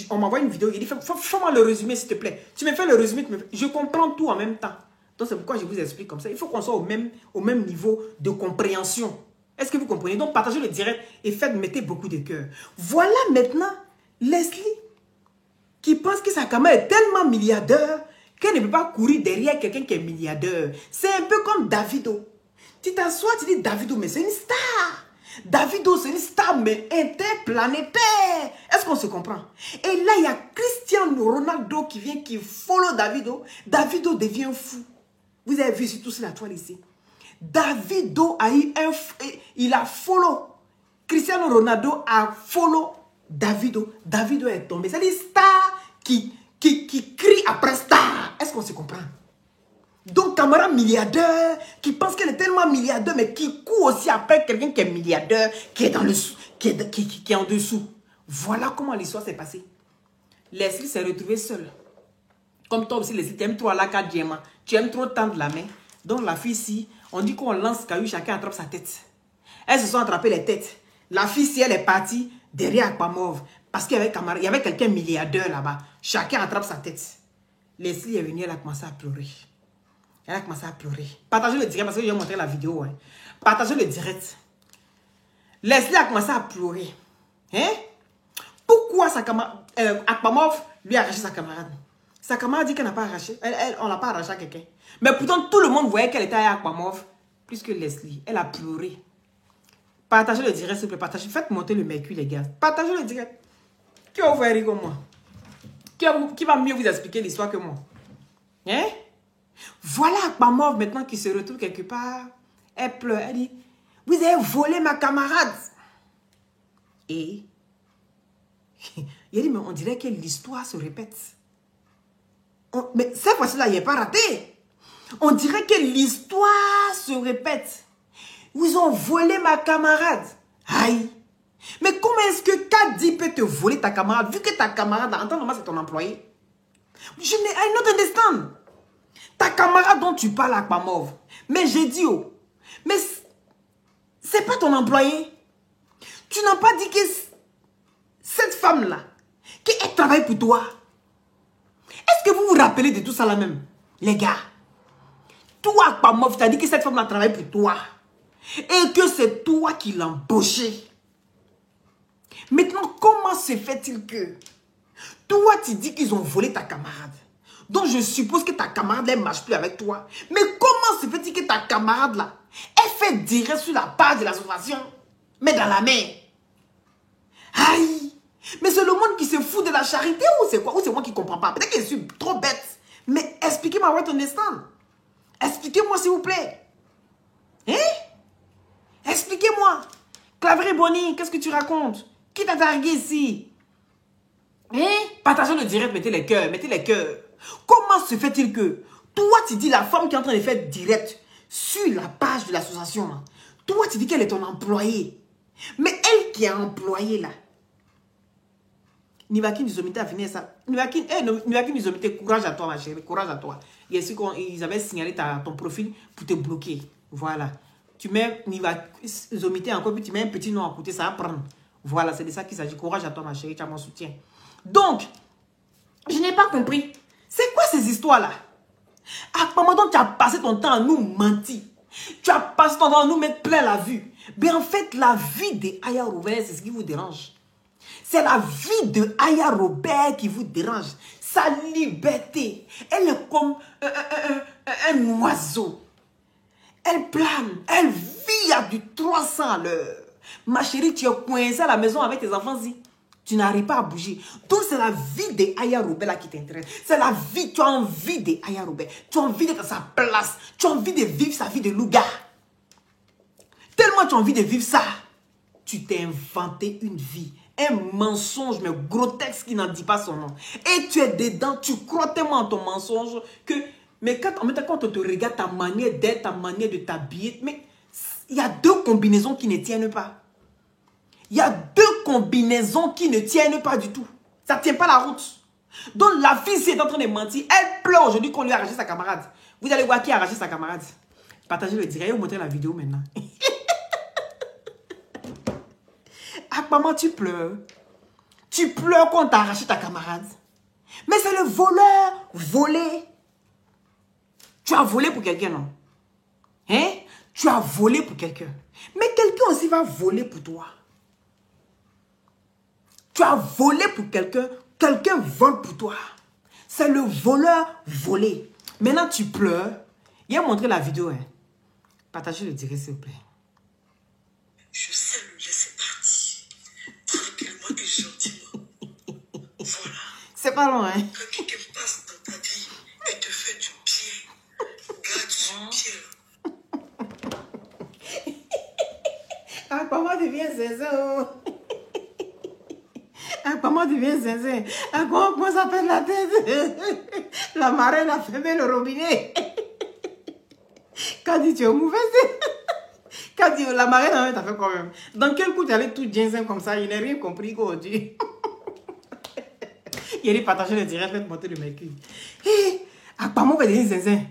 on m'envoie une vidéo, il dit, fais-moi le résumé, s'il te plaît. Tu me fais le résumé, je comprends tout en même temps. Donc, c'est pourquoi je vous explique comme ça. Il faut qu'on soit au même niveau de compréhension. Est-ce que vous comprenez? Donc, partagez le direct et mettez beaucoup de cœur. Voilà maintenant Leslie qui pense que sa caméra est tellement milliardaire qu'elle ne peut pas courir derrière quelqu'un qui est milliardaire. C'est un peu comme Davido. Tu t'assois, tu dis Davido, mais c'est une star. Davido, c'est une star, mais interplanétaire. Est-ce qu'on se comprend? Et là, il y a Cristiano Ronaldo qui vient, qui follow Davido. Davido devient fou. Vous avez vu sur tout la toile ici. Davido a eu il a follow. Cristiano Ronaldo a follow Davido. Davido est tombé. C'est une star qui crie après star. Est-ce qu'on se comprend? Donc, camarade milliardaire qui pense qu'elle est tellement milliardaire, mais qui court aussi après quelqu'un qui est milliardaire, qui est dans le qui est en dessous. Voilà comment l'histoire s'est passée. Leslie s'est retrouvée seule. Comme toi aussi, Leslie, tu aimes trop la carte diamant. Tu aimes trop tendre la main. Donc, la fille, si, on dit qu'on lance caillou, chacun attrape sa tête. Elles se sont attrapées les têtes. La fille, si elle est partie derrière Aquamov, parce qu'il y avait quelqu'un milliardaire là-bas. Chacun attrape sa tête. Leslie est venue, elle a commencé à pleurer. Elle a commencé à pleurer. Partagez le direct parce que je vais montrer la vidéo. Hein. Partagez le direct. Leslie a commencé à pleurer. Hein? Pourquoi sa camarade, Aquamov lui a arraché sa camarade? Sa camarade dit qu'elle n'a pas arraché. On n'a pas arraché à quelqu'un. Mais pourtant, tout le monde voyait qu'elle était à Aquamov. Plus que Leslie. Elle a pleuré. Partagez le direct, s'il vous plaît. Partagez. Faites monter le mercure, les gars. Partagez le direct. Qui va vous faire rire comme moi? Qui va mieux vous expliquer l'histoire que moi? Hein? Voilà Aquamov maintenant qui se retrouve quelque part. Elle pleure. Elle dit, vous avez volé ma camarade. Et il dit, mais on dirait que l'histoire se répète. Mais cette fois-ci-là, il n'est pas raté. On dirait que l'histoire se répète. Ils ont volé ma camarade. Aïe. Mais comment est-ce que Kadi peut te voler ta camarade, vu que ta camarade, en temps normal, c'est ton employé? Je n'ai I not understand. Ta camarade dont tu parles à Akpamov. Mais j'ai dit, oh, mais c'est pas ton employé. Tu n'as pas dit que cette femme-là, qu'elle travaille pour toi. Est-ce que vous vous rappelez de tout ça là même, les gars? Toi, Akpamov, tu as dit que cette femme-là travaille pour toi. Et que c'est toi qui l'as embauchée. Maintenant, comment se fait-il que toi, tu dis qu'ils ont volé ta camarade? Donc, je suppose que ta camarade, elle ne marche plus avec toi. Mais comment se fait-il que ta camarade, là, elle fait direct sur la page de l'association, mais dans la main? Aïe! Mais c'est le monde qui se fout de la charité ou c'est quoi? Ou c'est moi qui ne comprends pas? Peut-être que je suis trop bête. Mais expliquez-moi, what understand? Expliquez-moi, s'il vous plaît. Hein? Expliquez-moi. Claverie Bonnie, qu'est-ce que tu racontes? Qui t'a targué ici? Hein? Partagez le direct, mettez les cœurs, mettez les cœurs. Comment se fait-il que toi, tu dis la femme qui est en train de faire direct sur la page de l'association, toi, tu dis qu'elle est ton employée. Mais elle qui est employée là, Nivakin Nizomité a fini ça. Nivakin Nizomité, courage à toi, ma chérie, courage à toi. Ils avaient signalé ton profil pour te bloquer. Voilà. Tu mets Nivakin Nizomité encore, puis tu mets un petit nom à côté, ça va prendre. Voilà, c'est de ça qu'il s'agit. Courage à toi, ma chérie, tu as mon soutien. Donc, je n'ai pas compris. C'est quoi ces histoires-là? À quel moment tu as passé ton temps à nous mentir? Tu as passé ton temps à nous mettre plein la vue. Mais en fait, la vie de Aya Robert, c'est ce qui vous dérange. C'est la vie de Aya Robert qui vous dérange. Sa liberté. Elle est comme un oiseau. Elle plane. Elle vit à du 300 à l'heure. Ma chérie, tu es coincée à la maison avec tes enfants ici. Tu n'arrives pas à bouger. Donc, c'est la vie de Aya Robert là qui t'intéresse. C'est la vie, tu as envie de Aya Robert. Tu as envie d'être à sa place. Tu as envie de vivre sa vie de loup-gars. Tellement tu as envie de vivre ça. Tu t'es inventé une vie. Un mensonge, mais grotesque qui n'en dit pas son nom. Et tu es dedans, tu crois tellement en ton mensonge que... Mais quand on te regarde, ta manière d'être, ta manière de t'habiller, mais il y a deux combinaisons qui ne tiennent pas. Il y a deux combinaisons qui ne tiennent pas du tout. Ça ne tient pas la route. Donc la fille, si elle est en train de mentir, elle pleure aujourd'hui qu'on lui a arraché sa camarade. Vous allez voir qui a arraché sa camarade. Partagez le direct et vous montrez la vidéo maintenant. Ah, maman, tu pleures. Tu pleures quand t'as arraché ta camarade. Mais c'est le voleur volé. Tu as volé pour quelqu'un, non? Hein? Tu as volé pour quelqu'un. Mais quelqu'un aussi va voler pour toi. Tu as volé pour quelqu'un. Quelqu'un vole pour toi. C'est le voleur volé. Maintenant, tu pleures. Il a montré la vidéo. Hein? Partagez le direct, s'il vous plaît. Je sais le laisser partir. Tranquillement et gentiment. Voilà. C'est pas long, hein? Quand quelqu'un passe dans ta vie et te fait du pied, garde ce pied. Ah, comment devient zinzin? Ah, comment devient zinzin? Ah, comment ça fait la tête? La marraine a fermé le robinet. Quand tu es mauvaise. Quand la marraine t'a fait quand même. Dans quel coup tu allais tout zinzin comme ça? Il n'a rien compris qu'aujourd'hui. Il a partagé le direct, faites monter le mercure. Hé, ah, comment on va dire zinzin? Et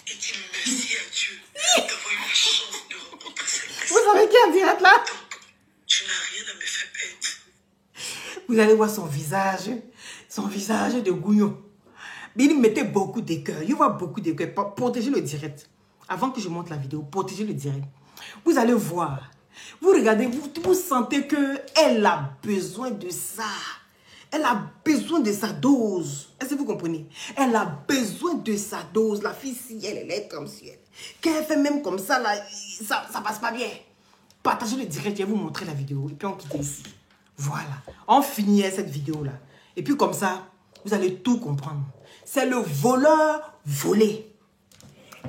dis merci à Dieu d'avoir eu la chance de rencontrer cette personne. Vous savez qui est en direct là? Donc, tu n'as rien à me faire perdre. Vous allez voir son visage de gouillon. Mais il mettait beaucoup d'écœurs. Il voit beaucoup d'écœurs. Protégez le direct. Avant que je monte la vidéo, protégez le direct. Vous allez voir. Vous regardez, vous sentez qu'elle a besoin de ça. Elle a besoin de sa dose. Est-ce que vous comprenez? Elle a besoin de sa dose. La fille, si elle est comme si elle. Quand elle fait même comme ça, là, ça passe pas bien. Partagez le direct, je vais vous montrer la vidéo. Et puis on quitte ici. Voilà. On finit cette vidéo-là. Et puis comme ça, vous allez tout comprendre. C'est le voleur volé.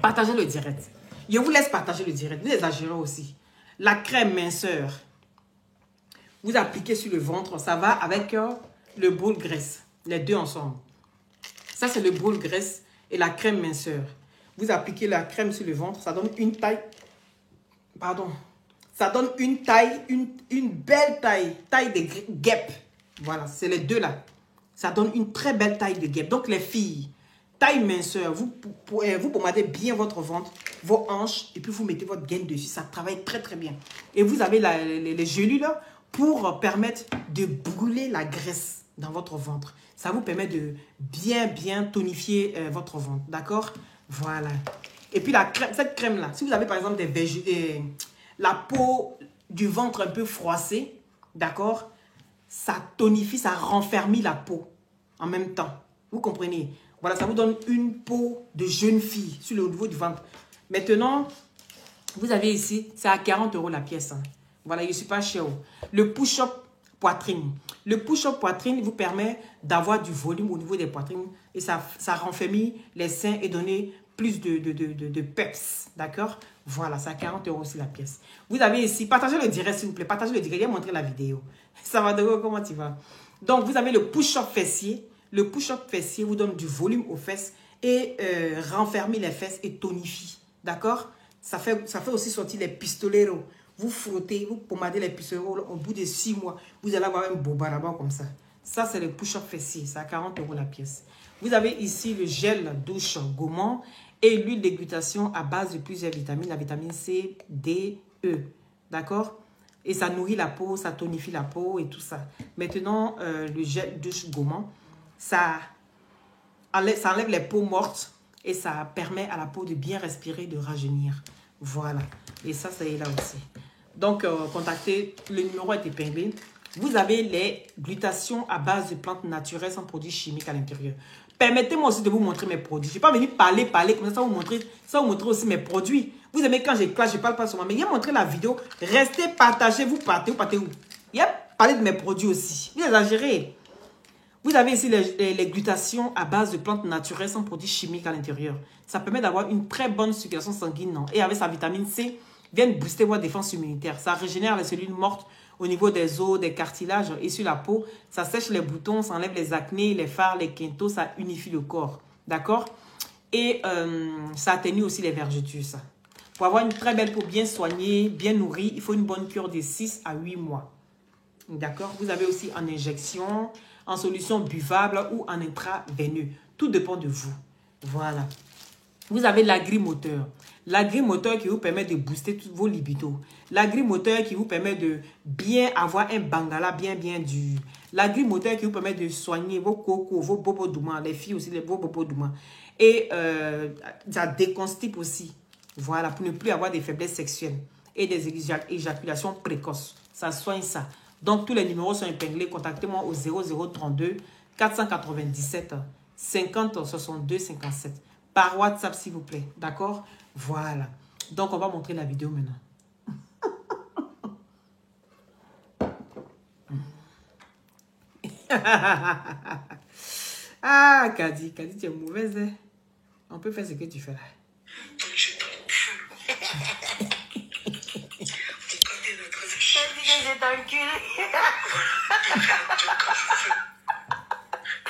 Partagez le direct. Je vous laisse partager le direct. Vous exagérez aussi. La crème minceur. Vous appliquez sur le ventre. Ça va avec le boule graisse. Les deux ensemble. Ça, c'est le boule graisse et la crème minceur. Vous appliquez la crème sur le ventre. Ça donne une taille pardon, ça donne une taille, une belle taille de guêpe. Voilà, c'est les deux là. Ça donne une très belle taille de guêpe. Donc les filles, taille minceur, vous pommadez bien votre ventre, vos hanches, et puis vous mettez votre gaine dessus. Ça travaille très très bien. Et vous avez les gélules là pour permettre de brûler la graisse dans votre ventre. Ça vous permet de bien tonifier votre ventre. D'accord? Voilà. Et puis cette crème là, si vous avez par exemple la peau du ventre un peu froissée, d'accord? Ça tonifie, ça renfermit la peau en même temps. Vous comprenez? Voilà, ça vous donne une peau de jeune fille sur le niveau du ventre. Maintenant, vous avez ici, c'est à 40 € la pièce. Hein. Voilà, je ne suis pas cher. Le push-up poitrine. Le push-up poitrine vous permet d'avoir du volume au niveau des poitrines et ça renfermit les seins et donner plus de peps. D'accord? Voilà, c'est à 40 € aussi la pièce. Vous avez ici, partagez le direct s'il vous plaît. Partagez le direct, je vais montrer la vidéo. Ça va de comment tu vas? Donc, vous avez le push-up fessier. Le push-up fessier vous donne du volume aux fesses et renfermit les fesses et tonifie. D'accord? Ça fait aussi sortir les pistoleros. Vous frottez, vous pommadez les pistoleros au bout de 6 mois. Vous allez avoir un boba là-bas comme ça. Ça, c'est le push-up fessier. C'est à 40 € la pièce. Vous avez ici le gel douche gommant et l'huile de glutation à base de plusieurs vitamines. La vitamine C, D, E. D'accord? Et ça nourrit la peau, ça tonifie la peau et tout ça. Maintenant, le gel douche gommant, ça enlève les peaux mortes et ça permet à la peau de bien respirer, de rajeunir. Voilà. Et ça, c'est là aussi. Donc, contactez, le numéro est épinglé. Vous avez les glutations à base de plantes naturelles sans produits chimiques à l'intérieur. Permettez-moi aussi de vous montrer mes produits. Je ne vais pas venir parler comme ça, ça vous montrer aussi mes produits. Vous aimez quand j'éclate, je ne parle pas souvent. Mais il y a montré la vidéo. Restez, partagez, vous partez où? Il y a parlé de mes produits aussi. Vous exagérez. Vous avez ici les glutations à base de plantes naturelles sans produits chimiques à l'intérieur. Ça permet d'avoir une très bonne circulation sanguine. Non? Et avec sa vitamine C, vient booster votre défense immunitaire. Ça régénère les cellules mortes au niveau des os, des cartilages et sur la peau. Ça sèche les boutons, ça enlève les acnés, les fards, les quintos, ça unifie le corps. D'accord? Et ça atténue aussi les vergetures. Ça. Pour avoir une très belle peau bien soignée, bien nourrie, il faut une bonne cure de 6 à 8 mois. D'accord? Vous avez aussi en injection, en solution buvable ou en intraveineux. Tout dépend de vous. Voilà. Vous avez l'agrimoteur. L'agrimoteur qui vous permet de booster tous vos libidos. L'agrimoteur qui vous permet de bien avoir un bangala bien dur. L'agrimoteur qui vous permet de soigner vos cocos, vos bobos doumans, les filles aussi, vos bobos doumans. Et ça déconstipe aussi. Voilà, pour ne plus avoir des faiblesses sexuelles et des éjaculations précoces. Ça soigne ça. Donc, tous les numéros sont épinglés. Contactez-moi au 0032 497 50 62 57. Par WhatsApp, s'il vous plaît. D'accord? Voilà. Donc, on va montrer la vidéo maintenant. Ah, Kadi, tu es mauvaise. Hein? On peut faire ce que tu fais là. Je t'encule. Je t'encule.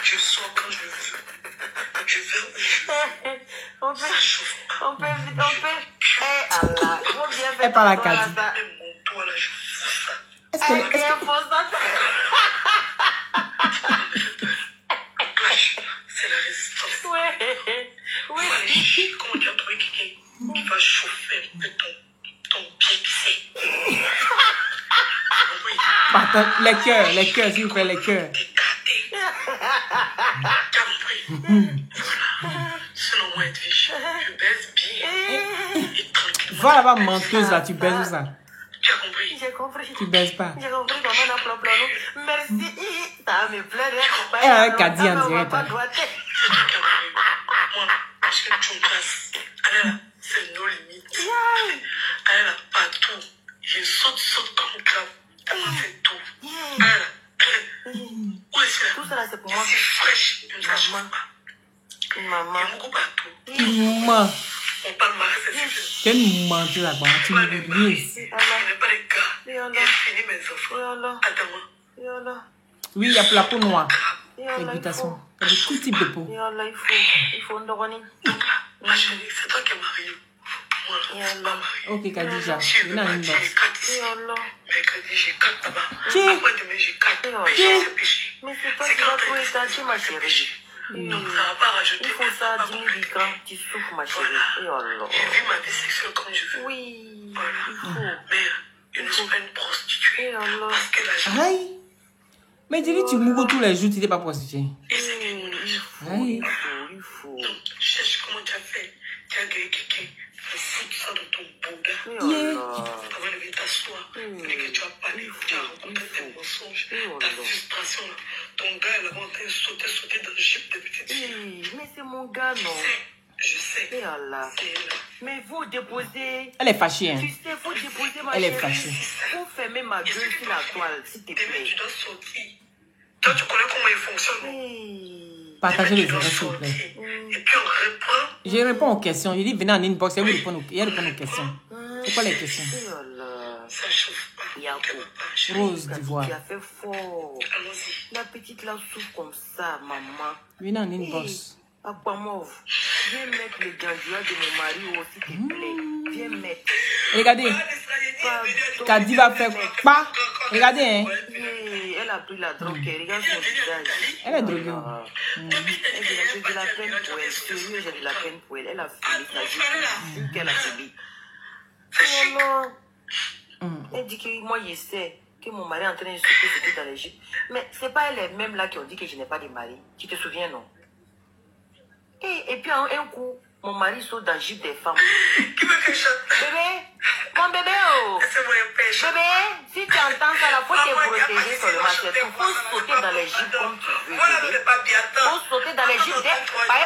Je sors quand je veux. Je ferme les yeux. On peut. Eh Allah, faut bien faire. Et par la Kadi. Même mon toit là, je fous ça. Est-ce que... C'est la résistance. Ouais. Oui. Comment tu as trouvé quelqu'un qui va chauffer un peu ton pied qui sait? Pardon, les cœurs, s'il vous plaît, les cœurs. Selon moi, Edwige, je baise bien et tranquillement. Va là-bas, menteuse, là, tu baises ça. Tu as compris? J'ai compris. Tu baises pas. J'ai compris comment on a plan. Merci. Ça va me plaire. Elle a un caddie en direct. Moi, parce que tu me passes. Elle là, c'est nos limites. Elle là, partout. Je saute comme grave. Elle m'a fait tout. Elle là. Où est-ce que Tout ça là, c'est pour moi. c'est fraîche, je ne la chauffe pas. Maman. Il y a beaucoup partout. Tu mens. On parle mal, c'est suffisant. Quelle menteuse là-bas. Tu me dis. Je n'ai pas les gars. Il a fini mes enfants. Adama. Yallah. Oui, il y a la peau noire. Yallah, L'évitation. Il y a de tout type de peau. Yallah, il faut. On doit Donc là, ma chérie, c'est toi qui es mariée. Moi, Et alors? Ok, Khadija. Venez en inbox. Et alors? Mercredi, j'ai 4 là-bas. Qui? Après demain, j'ai 4. Et alors? Mais j'ai péché. Mais c'est toi qui vas tout étaler, ma chérie. Ça va pas rajouter. Il faut ça, 10 000 bicans, tu souffres, ma chérie. Et alors? Je vis ma vie sexuelle comme je veux. Oui, il Voilà. faut. Mais je ne suis pas une prostituée. Et alors? Parce qu'elle a Aïe. Mais dis-lui, tu mourras tous les jours, tu n'es pas prostituée. Il faut, Aïe. il faut. Donc, cherche comment tu as fait. Tu as gagné quelqu'un. Foutre ça dans ton boga. Et Yeah. alors? Avant de venir t'asseoir, mais que tu as parlé, tu as rencontré tes mensonges, ta frustration. Là. Ton gars, là, en train de sauter dans le jeep de petite fille. Oui, mais c'est mon gars, non? Je sais. Et alors? C'est là. Mais vous déposez. Elle est fâchée, hein. Tu sais, faut déposer ma Elle est chérie. fâchée. Faut fermer ma gueule sur la toile, s'il te Demain, plaît. tu dois sortir. Toi, tu connais comment il fonctionne. Hey. Partagez les Demain, tu erreurs, dois s'il vous plaît. sortir. Et puis, on reprend. Je réponds aux questions. Je dis, venez en inbox, elle répond aux questions. C'est quoi les questions? Et alors? Ça chauffe pas. Yakou. Rose d'Ivoire. Tu as fait fort. Allons-y. La petite là souffre comme ça, maman. Venez en inbox. Aquamove, viens mettre le gandouilla de mon mari aussi, s'il te plaît. Viens mettre. Regardez, Kadi va faire pas. Regardez, hein. Yeah, elle a pris la drogue, regarde son visage. Elle est droguée. J'ai de la peine pour elle, sérieux, j'ai de la peine pour elle. Elle a fini sa vie, vu qu'elle a subi. Oh non. Elle dit que moi, je sais que mon mari est en train de sauter dans l'Égypte. Mais c'est pas elles-mêmes là qui ont dit que je n'ai pas de mari. Tu te souviens, non? Et puis un coup, mon mari saute dans le jeep des femmes. Qui veut que je chante? Bébé, mon bébé, oh. C'est moi un pêche. Bébé, si tu entends ça, là, faut te protéger seulement. C'est tout. Faut sauter dans les jeeps comme tu veux, Voilà, bébé. c'est pas bien. Faut sauter dans les jeeps.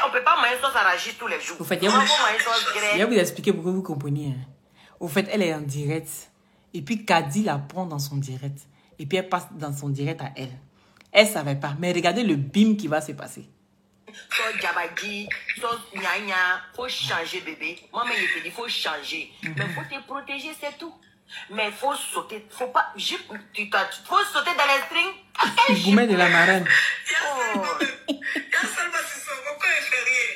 On peut pas manger sauce arachide tous les jours. Au fait, On va manger sauce je vais grecque. vous expliquer pour que vous compreniez. Hein. Au fait, elle est en direct. Et puis, Kadi la prend dans son direct. Et puis, elle passe dans son direct à elle. Elle ne savait pas. Mais regardez le bim qui va se passer. Sauce jabadi, sauce gna faut changer, bébé. Maman, il te dit, faut changer. Mais faut te protéger, c'est tout. Mais faut sauter, faut pas, faut sauter dans les strings. Vous mettez de la marraine. Oh. Pourquoi elle fait rien?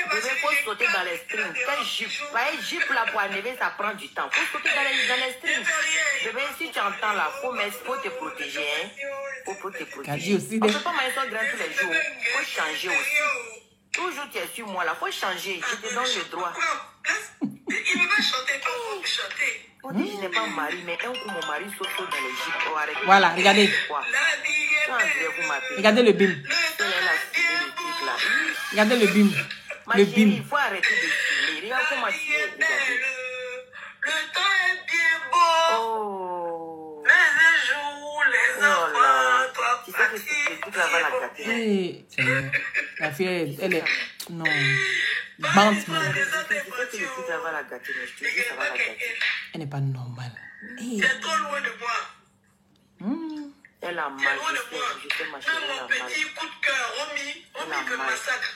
Bébé, faut sauter dans les strings. Quel jupe? Pas une jupe là pour enlever, ça prend du temps. Faut sauter dans les strings. Bébé, si tu entends là, faut te protéger, hein. Faut te Kadi protéger. aussi. On peut pas manger son grain tous les jours. Faut changer aussi. Toujours tu es sur moi là, faut changer. Je te donne le droit. Il ne veut pas chanter, pas faut chanter. On dit je n'ai pas mari, mais un coup mon mari saute dans les jeeps. Oh, arrête. Voilà, regardez. Quoi? La vie est André, vous m'appelez. Regardez le bim. Elle a filé le truc là. Regardez le bim. Ma Le chérie, bim. il faut arrêter de filmer. Regarde comment tu es. Regardez. Le temps est bien beau. Oh. Les jours, les Oh là. enfants, toi, Tu sais que ce truc là va la gâter. Hey, la fille, elle est... Non. Bante, Tu même. sais que le truc là va la gâter, mais je te dis ça va la gâter. Elle n'est pas normale. Hey. c'est trop loin de moi. Elle a mal, je sais ma chérie, Même elle mon a mal. petit coup de cœur, Romy me mal. massacre.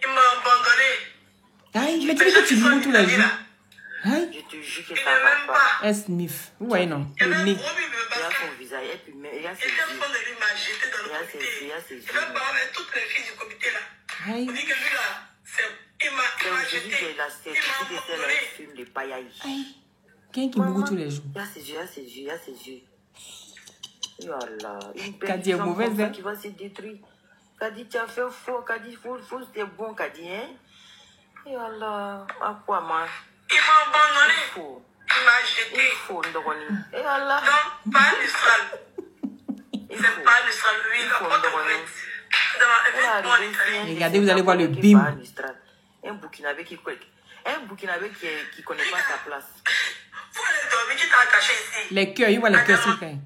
Il m'a abandonné. Aïe, mais tu dis que tu mourras tous les jours. Aïe. Je te jure que Il ça ne va m'aime pas. pas. Elle sniffe. Vous voyez, non? Et Le même nez. Romy me Regarde bat. son visage, et puis regarde ses Et yeux. quand de lui m'a jeté dans le Regarde ses comité. yeux, regarde ses Je yeux. vais parler avec toutes les filles du comité là. Aïe. On dit que lui là, il m'a C'est aujourd'hui jeté. que la certitude de celle un film de payaï. Aïe. Quelqu'un qui mourra tous les jours. Regarde ses yeux, regarde ses yeux, regarde ses yeux. Voilà. Une Kadi est femme mauvaise, comme ça hein. qui va se détruire. Kadi, tu as fait faux. Kadi, faut c'était bon, Kadi, hein. Et voilà. À quoi, moi? Il m'a abandonné. Faux. Il m'a jeté. Il faut, Ndoroni. Et voilà. Donc, pas le sale. Il C'est faut. pas le sale. Lui, il a pas de Elle vrai. est arrivée ici, Regardez, vous allez voir le qui bim. parle Mistral. Un Burkinabé qui connaît pas sa place. Faut aller dormir, qui t'a attaché ici. Les cœurs, il voit les cœurs, s'il vous plaît.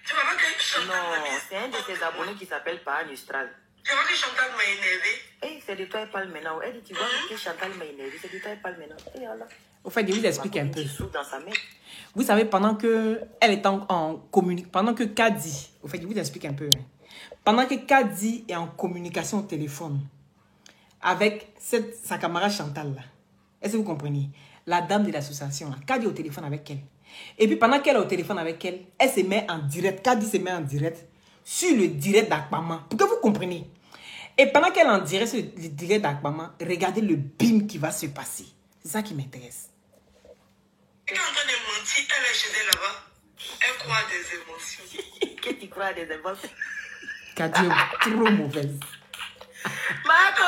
Tu m'as dit que Chantal Non, m'a dit. c'est un de ses abonnés qui s'appelle Para Mistral. Tu m'as dit que Chantal m'a énervé. Eh, c'est de toi elle parle maintenant. Elle dit, tu vois que Chantal m'a énervé, c'est de toi elle parle maintenant. Et voilà. Au fait, je vous explique un peu. Tu souffles dans sa main. Vous savez, pendant que elle est en communication, pendant que Kadi, au fait, je vous explique un peu. Hein. Pendant que Kadi est en communication au téléphone avec sa camarade Chantal là, est-ce que vous comprenez? La dame de l'association, Kadi est au téléphone avec elle. Et puis pendant qu'elle est au téléphone avec elle, elle se met en direct, Kadi se met en direct sur le direct d'Akpama. Pour que vous compreniez. Et pendant qu'elle en dirait le direct d'Aquaman, regardez le bim qui va se passer. C'est ça qui m'intéresse. Elle est en train de mentir, elle est chez elle là-bas. Elle croit des émotions. Qu'est-ce que tu crois des émotions? Kadio, trop mauvaise. Marco,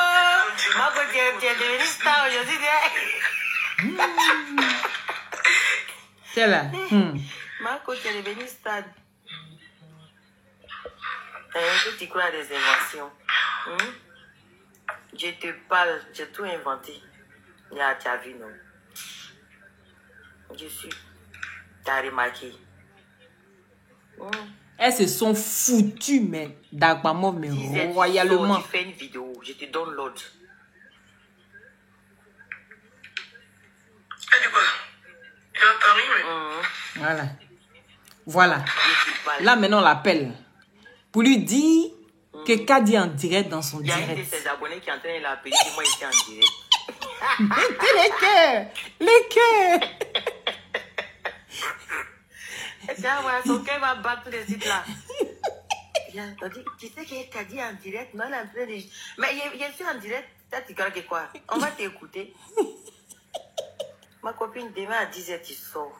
tu es devenu star aujourd'hui. C'est là. Marco, tu es devenu star. Que tu crois des émotions? Je te parle, j'ai tout inventé. Tu as vu, non? Je suis. Tu as remarqué. Elles se sont foutues, mais d'Aquaman, mais royalement. Tu fais une vidéo, je te donne l'autre. Elle dit quoi? Il a Paris, mais... Voilà. Là, maintenant, on l'appelle. Pour lui dire que Kadi est en direct dans son direct. Il y a un de ses abonnés qui est en train de l'appeler. Moi, il était en direct. Mettez les cœurs. Les cœurs. Voilà, son cœur va battre tous les sites là. Tu sais que Kadi est en direct? Non, elle est en train de... Mais je suis en direct. Tu crois que quoi? On va t'écouter. Ma copine, demain à 10h, tu sors.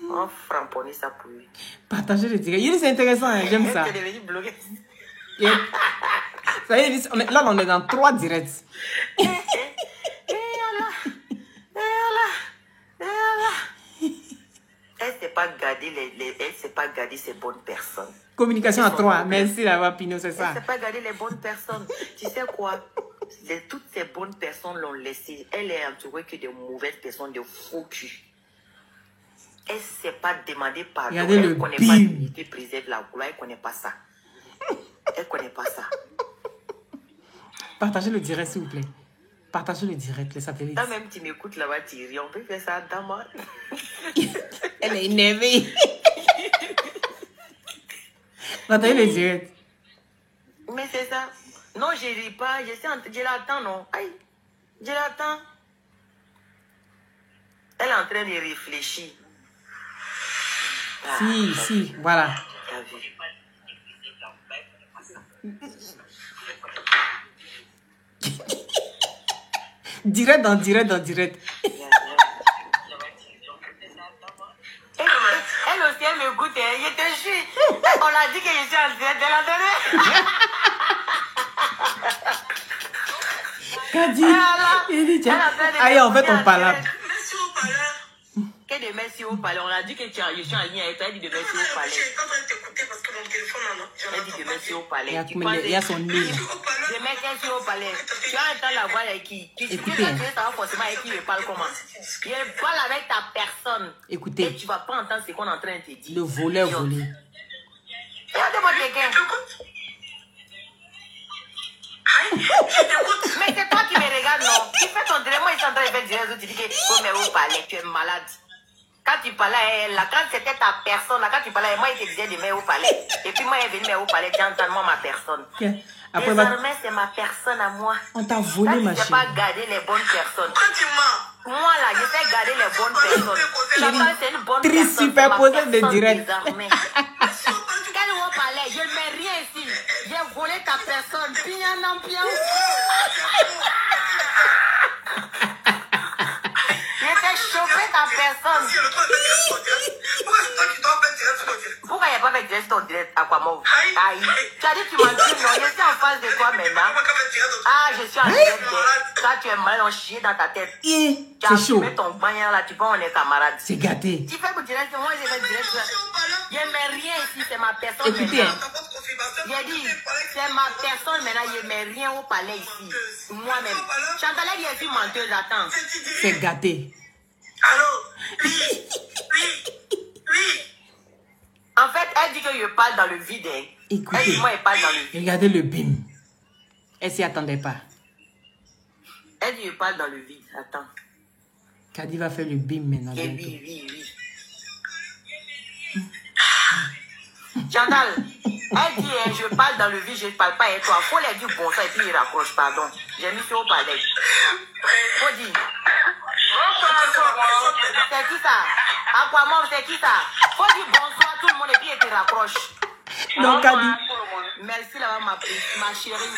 On framponner ça pour lui. Partagez le direct. C'est intéressant, hein, j'aime ça. Elle est devenue blogueuse. Ça y est, là, on est dans 3 directs. Elle ne sait pas garder ses bonnes personnes. Communication à 3. Merci d'avoir Pino, c'est ça. Elle ne sait pas garder les bonnes personnes. Tu sais quoi? Toutes ces bonnes personnes l'ont laissée. Elle est entourée que de mauvaises personnes, de faux cul. Elle ne sait pas demander pardon. Regardez Elle le ne connaît bim. pas l'unité, préserve la gloire. Elle ne connaît pas ça. Elle ne connaît pas ça. Partagez le direct, s'il vous plaît. Partagez le direct, les satellites. Toi-même, tu m'écoutes là-bas, tu ris. On peut faire ça dans moi. Elle est énervée. Partagez le direct. Mais c'est ça. Non, je ne ris pas. Je l'attends, non. Aïe, je l'attends. Elle est en train de réfléchir. Si, voilà. T'as vu. Direct dans direct. Elle aussi, elle m'écoute. Je te jure. On l'a dit que je suis en direct. Elle a donné. Kadi, il dit, tiens. Allez, en fait, on parle. Merci au palais. Quel de merci au palais? On a dit que je suis en ligne avec toi. Elle dit de merci au palais. Je suis en train de t'écouter parce que mon téléphone, non. Elle dit de merci au palais. Il y a son nez. Je mets merci au palais. Tu as entendu la voix avec qui? Écoutez. Tu veux savoir forcément avec qui je parle comment? Je parle avec ta personne. Écoutez. Et tu vas pas entendre ce qu'on est en train de te dire. Le voleur volé. Regardez-moi quelqu'un. Mais c'est toi qui me regardes, non? Tu fais ton direct, moi, ils sont en train de faire direct, tu dis que oh, mais où parler, tu es malade. Quand tu parlais à elle, là, quand c'était ta personne, là, quand tu parlais à elle, moi, il te disait de mettre au palais. Et puis moi, il est venu mettre au palais, tu entends moi ma personne. Okay. Après, désormais, c'est ma personne à moi. On t'a volé, ma chérie. Tu ne sais pas garder les bonnes personnes. Quand tu mens. Moi, là, je sais garder les bonnes personnes. Chantal, c'est une bonne personne. Superposé de direct. Désormais. Quand on parlait, je ne mets rien ici. J'ai volé ta personne. Pian en pian. J'ai chauffé ta personne. Pourquoi il n'y a pas fait direct ton direct à quoi mauve? Aïe. Tu as dit que tu m'en dis non, je suis en face de toi maintenant. Ah, je suis en direct. Toi, tu es mal en chier dans ta tête. C'est chaud. Tu mets ton bain là, tu penses on est camarades. C'est gâté. Tu fais que direct, moi j'ai fait direct là. Je ne mets rien ici, c'est ma personne. Écoutez. J'ai dit, c'est ma personne maintenant, je ne mets rien au palais ici. Moi-même. Chantal, elle est une menteuse, attends. C'est gâté. Allô? Oui. En fait, elle dit que je parle dans le vide. Hein. Écoutez. Elle dit, moi, je parle dans le vide. Regardez le bim. Elle s'y attendait pas. Elle dit, je parle dans le vide. Attends. Kadi va faire le bim maintenant. Oui. Chantal, elle dit, hein, je parle dans le vide, je ne parle pas avec toi. Faut lui dire bon ça et puis il raccroche, pardon. J'ai mis ça au palais. Faut dire. C'est qui ça? Aquaman, c'est qui ça? Faut dire bonsoir tout le monde et puis il te raccroche. Non, Kadi. Merci là-bas, ma chérie.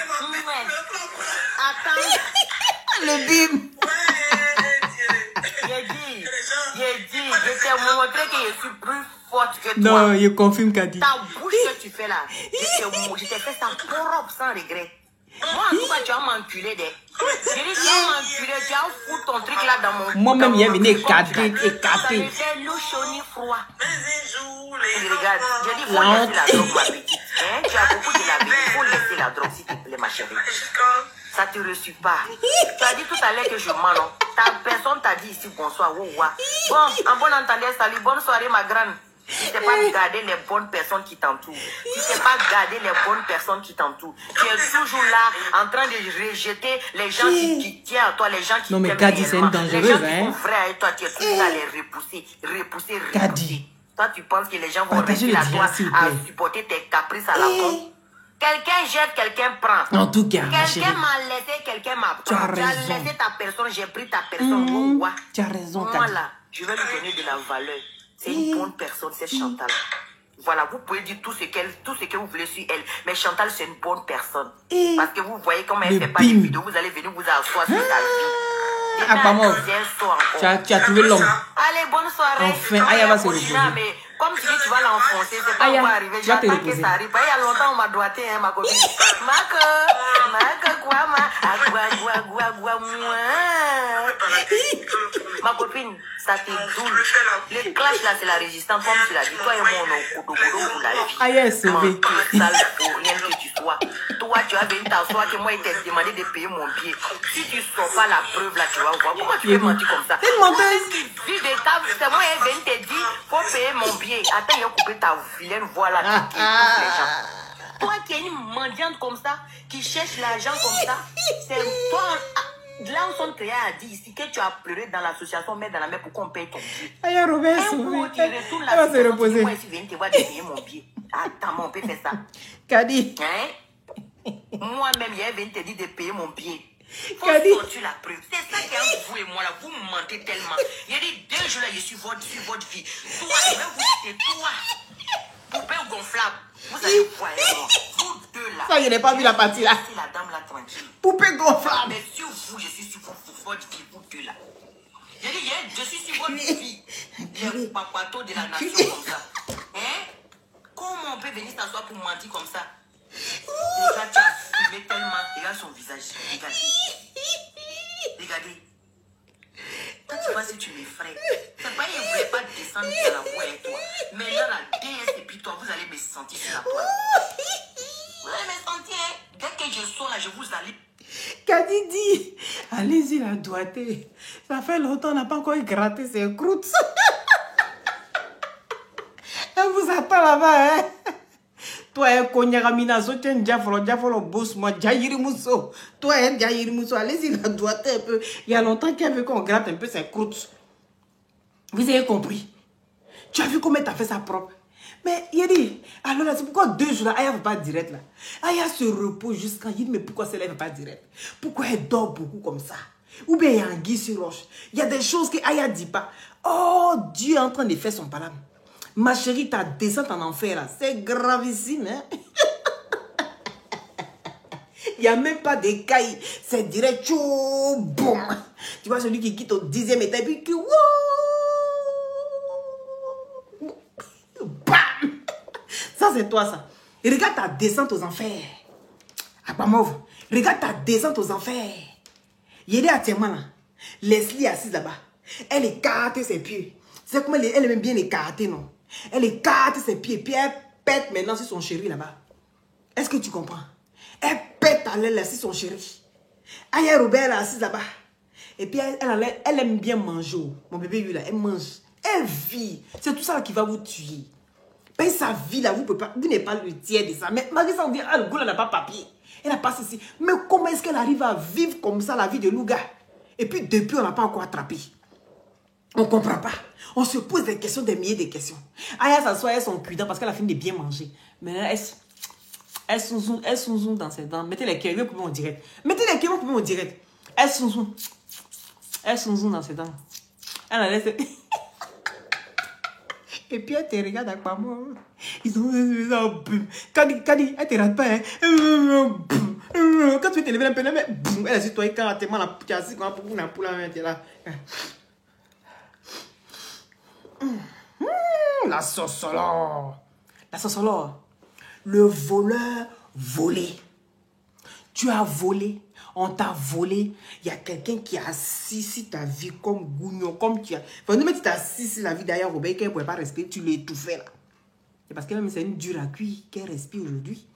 Attends. Le bim. J'ai dit, je t'ai montré que je suis plus forte que toi. Non, je confirme Kadi. Ta bouche que tu fais là, je t'ai fait ça propre sans regret. Moi, en tout cas, tu vas m'enculer des. J'ai dit, tu vas m'enculer, tu vas foutre ton truc là dans mon. Moi-même, il est venu écarter. Ça me fait loup chaud ni froid. Regarde, j'ai dit, faut laisser la drogue, ma petite. Hein? Tu as beaucoup de la vie, il faut laisser la drogue, s'il te plaît, ma chérie. Ça te reçut pas. Tu as dit tout à l'heure que je mens, non? Personne t'a dit ici bonsoir, ouah. Bon, en bon entendeur, salut, bonne soirée, ma grande. Tu ne sais pas garder les bonnes personnes qui t'entourent. Tu ne sais pas garder les bonnes personnes qui t'entourent. Tu es toujours là en train de rejeter les gens qui tiennent à toi, les gens qui non, mais t'aiment Kadi, c'est une réellement. dangereuse, les gens qui hein? sont vrais avec toi, tu es toujours là à les repousser. Kadi. Toi, tu penses que les gens vont Partagez rester le à toi direct, s'il vous à plaît. supporter tes caprices à la con. Quelqu'un jette, quelqu'un prend. En tout cas, ma chérie. Quelqu'un m'a laissé, quelqu'un m'a pris. Tu as Tu as raison. laissé ta personne, j'ai pris ta personne. Ouah. Tu as raison, Moi Kadi. là, je vais lui donner de la valeur. C'est une bonne personne, c'est Chantal. Voilà, vous pouvez dire tout ce que vous voulez sur elle. Mais Chantal, c'est une bonne personne. Parce que vous voyez comment elle Le fait pas de bim. vidéos, vous allez venir vous asseoir sur sa vie. Ah, pas moi. Tu as trouvé l'homme. Allez, bonne soirée. Enfin, Aya va se reposer. Mais comme tu dis, tu vas l'enfoncer, c'est pas Aya, encore arrivé. tu vas te J'attends que reposer. ça arrive. Il y a longtemps, on m'a doigté, hein, ma copine. Ma copine, ça te doule. Le clash là, c'est la résistance, comme tu l'as dit. Toi et moi, on est au kodokodo pour la vie. Aya est sauvée. Sale pour rien que tu sois. Toi, tu as venu t'asseoir que moi, il t'a demandé de payer mon billet. Si tu sors pas la preuve là, tu vas voir. Pourquoi tu veux mentir comme ça? C'est une menteuse. C'est moi, elle vient te dire, faut payer mon billet. Attends, il a coupé ta vilaine voix là, qui écoute les gens. Toi qui es une mendiante comme ça, qui cherche l'argent comme ça, c'est toi. Là où son créa a dit ici que tu as pleuré dans l'association Mère dans la mer pour qu'on paye ton billet. Aya Robert est Un sauvée. coup, tu retournes Elle va se la reposer. moi ici, viens te voir de payer mon billet. Attends, on peut faire ça. Kadi. Hein? Moi-même, il vient te dire de payer mon billet. Faut Kadi. sortir la preuve. C'est ça qui est entre vous et moi là. Vous me mentez tellement. Il y a dit 2 jours là, je suis votre vie. Toi, je vais vous citer, toi. Poupée gonflable. Vous allez voir. Vous deux là. Ça, je n'ai pas vu la partie là. C'est la dame là tranquille. Poupée gonflable. Mais sur vous, je suis sur votre vie, vous deux là. J'ai dit, je suis sur votre vie. Les papatos de la nation comme ça. Hein? Comment on peut venir s'asseoir pour mentir comme ça? Déjà, tu as fumé tellement. Regarde son visage. Regardez. Quand tu vois si tu m'effraies, c'est pas qu'il ne voulait pas descendre dans la voie avec toi. Maintenant, la DS et puis toi, vous allez me sentir sur la toile. Vous allez me sentir. Dès que je sors là, je vous allez. Kadi dit, allez-y la doigté. Ça fait longtemps, on n'a pas encore gratté ses croûtes. Elle vous attend là-bas, hein. Toi, Konyagamina, tu es un diafolo, boss, moi, Jairi Mousso. Toi, Jairi Mousso, allez-y la doigté un peu. Il y a longtemps qu'elle veut qu'on gratte un peu ses croûtes. Vous avez compris? Tu as vu comment tu as fait ça propre? Mais il a dit, alors là, c'est pourquoi 2 jours là, Aya ne va pas direct là. Aya se repose jusqu'à. Il dit, mais pourquoi celle-là ne va pas direct? Pourquoi elle dort beaucoup comme ça? Ou bien il y a un guy sur roche. Il y a des choses que Aya ne dit pas. Oh, Dieu est en train de faire son palam. Ma chérie, ta descente en enfer là, c'est gravissime, hein? Il n'y a même pas d'écailles. C'est direct, tchou, boum. Tu vois celui qui quitte au 10e étage et puis qui. Wouh, bam. Ça, c'est toi, ça. Et regarde ta descente aux enfers. Abamov, regarde ta descente aux enfers. Il est actuellement là. Leslie est assise là-bas. Elle écarte ses pieds. Tu sais comment elle aime bien écarter, non? Elle écarte ses pieds. Puis elle pète maintenant sur son chéri là-bas. Est-ce que tu comprends? Elle pète à l'aile sur son chéri. Aya Robert est assise là-bas. Et puis elle aime bien manger. Mon bébé, lui là, elle mange. Elle vit. C'est tout ça là qui va vous tuer. Ben, sa vie là, vous n'êtes pas le tiers de ça. Mais malgré ça, on dit, ah, le goût là n'a pas papier. Elle n'a pas ceci. Mais comment est-ce qu'elle arrive à vivre comme ça la vie de Louga? Et puis depuis, on n'a pas encore attrapé. On ne comprend pas. On se pose des questions, des milliers de questions. Aya s'assoit, elle son cuidant parce qu'elle a fini de bien manger. Mais là, elle zoom dans ses dents. Mettez les kérubins pour mon direct. Mettez les kérubins pour mon direct. Elle zoom dans ses dents. Elle a laissé. Et puis elle te regarde à quoi moi. Ils ont... Kadi, elle te rate pas. Hein. Quand tu veux te lever un peu, elle a dit toi, quand tu es assis comme une poule, tu es là. La sauce-alors. La sauce-alors. Le voleur volé. Tu as volé. On t'a volé. Il y a quelqu'un qui a assis ta vie comme gougnon, comme tu as... Enfin, nous, mais tu t'as assis la vie derrière Robert qu'elle ne pouvait pas respirer, tu l'as étouffé là. C'est parce que même c'est une dure à cuire qu'elle respire aujourd'hui.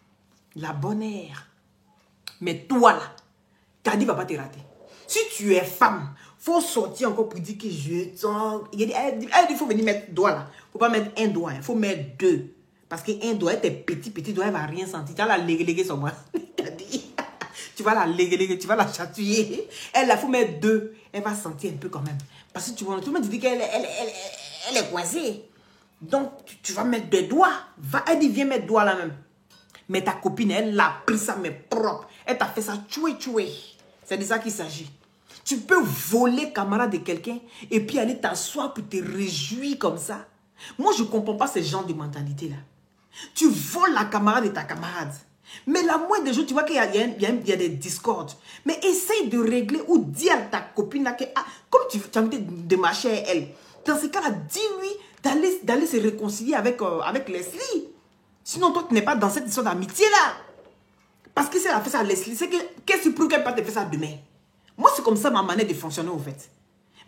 La bonne air. Mais toi là, Kadi ne va pas te rater. Si tu es femme, il faut sortir encore pour dire que je sens... Elle dit, il faut venir mettre doigt là. Il ne faut pas mettre un doigt, il faut mettre deux. Parce qu'un doigt, elle est petit doigt, elle ne va rien sentir. Tu vas la léguer sur moi. Kadi. Tu vas la léguer, tu vas la chatouiller. Elle, il faut mettre deux. Elle va sentir un peu quand même. Parce que tu vois, tout le monde dit qu'elle est coincée. Donc, tu vas mettre deux doigts. Elle dit, viens mettre doigt là même. Mais ta copine, elle l'a pris ça, mais propre. Elle t'a fait ça tchoué. C'est de ça qu'il s'agit. Tu peux voler camarade de quelqu'un et puis aller t'asseoir pour te réjouir comme ça. Moi, je ne comprends pas ce genre de mentalité là. Tu voles la camarade de ta camarade. Mais la moindre des jours, tu vois qu'il y a des discordes. Mais essaye de régler ou dire à ta copine là que, comme tu as envie de marcher à elle, dans ce cas-là, dis-lui d'aller se réconcilier avec Leslie. Sinon, toi, tu n'es pas dans cette histoire d'amitié là. Parce que si elle a fait ça à Leslie, c'est que qu'est-ce qui prouve qu'elle peut te faire ça demain? Moi, c'est comme ça ma manière de fonctionner au fait.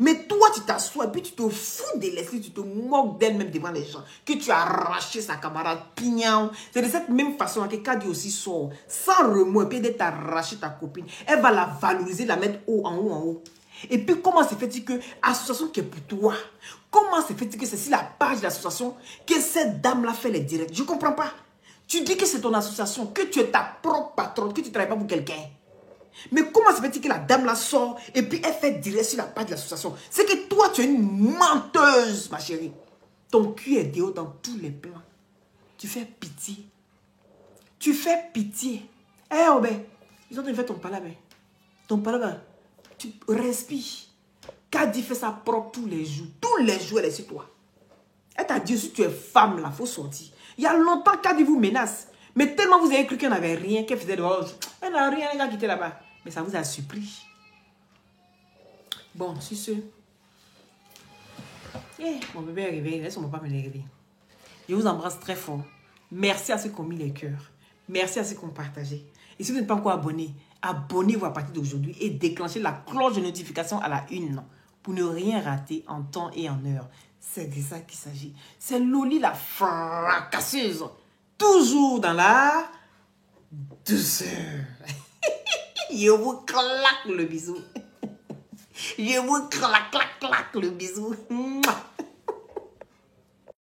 Mais toi, tu t'assois et puis tu te fous de Leslie, tu te moques d'elle même devant les gens. Que tu as arraché sa camarade pignon. C'est de cette même façon que Kadi aussi sort. Sans remords, et puis elle t'a arraché ta copine. Elle va la valoriser, la mettre en haut. Et puis comment se fait-il que l'association qui est pour toi, comment se fait-il que c'est sur la page de l'association que cette dame-là fait les directs? Je ne comprends pas. Tu dis que c'est ton association, que tu es ta propre patronne, que tu ne travailles pas pour quelqu'un. Mais comment se fait-il que la dame la sort et puis elle fait direct sur la page de l'association? C'est que toi, tu es une menteuse, ma chérie. Ton cul est dehors dans tous les plans. Tu fais pitié. Tu fais pitié. Eh, Robert, ils ont fait ton palabre. Ton palabre, tu respires. Kadi fait ça propre tous les jours. Tous les jours, elle est sur toi. Elle t'a dit, si tu es femme, là, il faut sortir. Il y a longtemps, Kadi vous menace. Mais tellement vous avez cru qu'elle n'avait rien, qu'elle faisait dehors. Elle n'a rien, elle a quitté là-bas. Mais ça vous a surpris. Bon, sur ce. Mon bébé est arrivé. Laisse-moi pas me l'élever. Je vous embrasse très fort. Merci à ceux qui ont mis les cœurs. Merci à ceux qui ont partagé. Et si vous n'êtes pas encore abonné, abonnez-vous à partir d'aujourd'hui et déclenchez la cloche de notification à la une pour ne rien rater en temps et en heure. C'est de ça qu'il s'agit. C'est Loli la fracasseuse. Toujours dans la douceur. Je vous claque le bisou. Je vous claque le bisou. Mouah.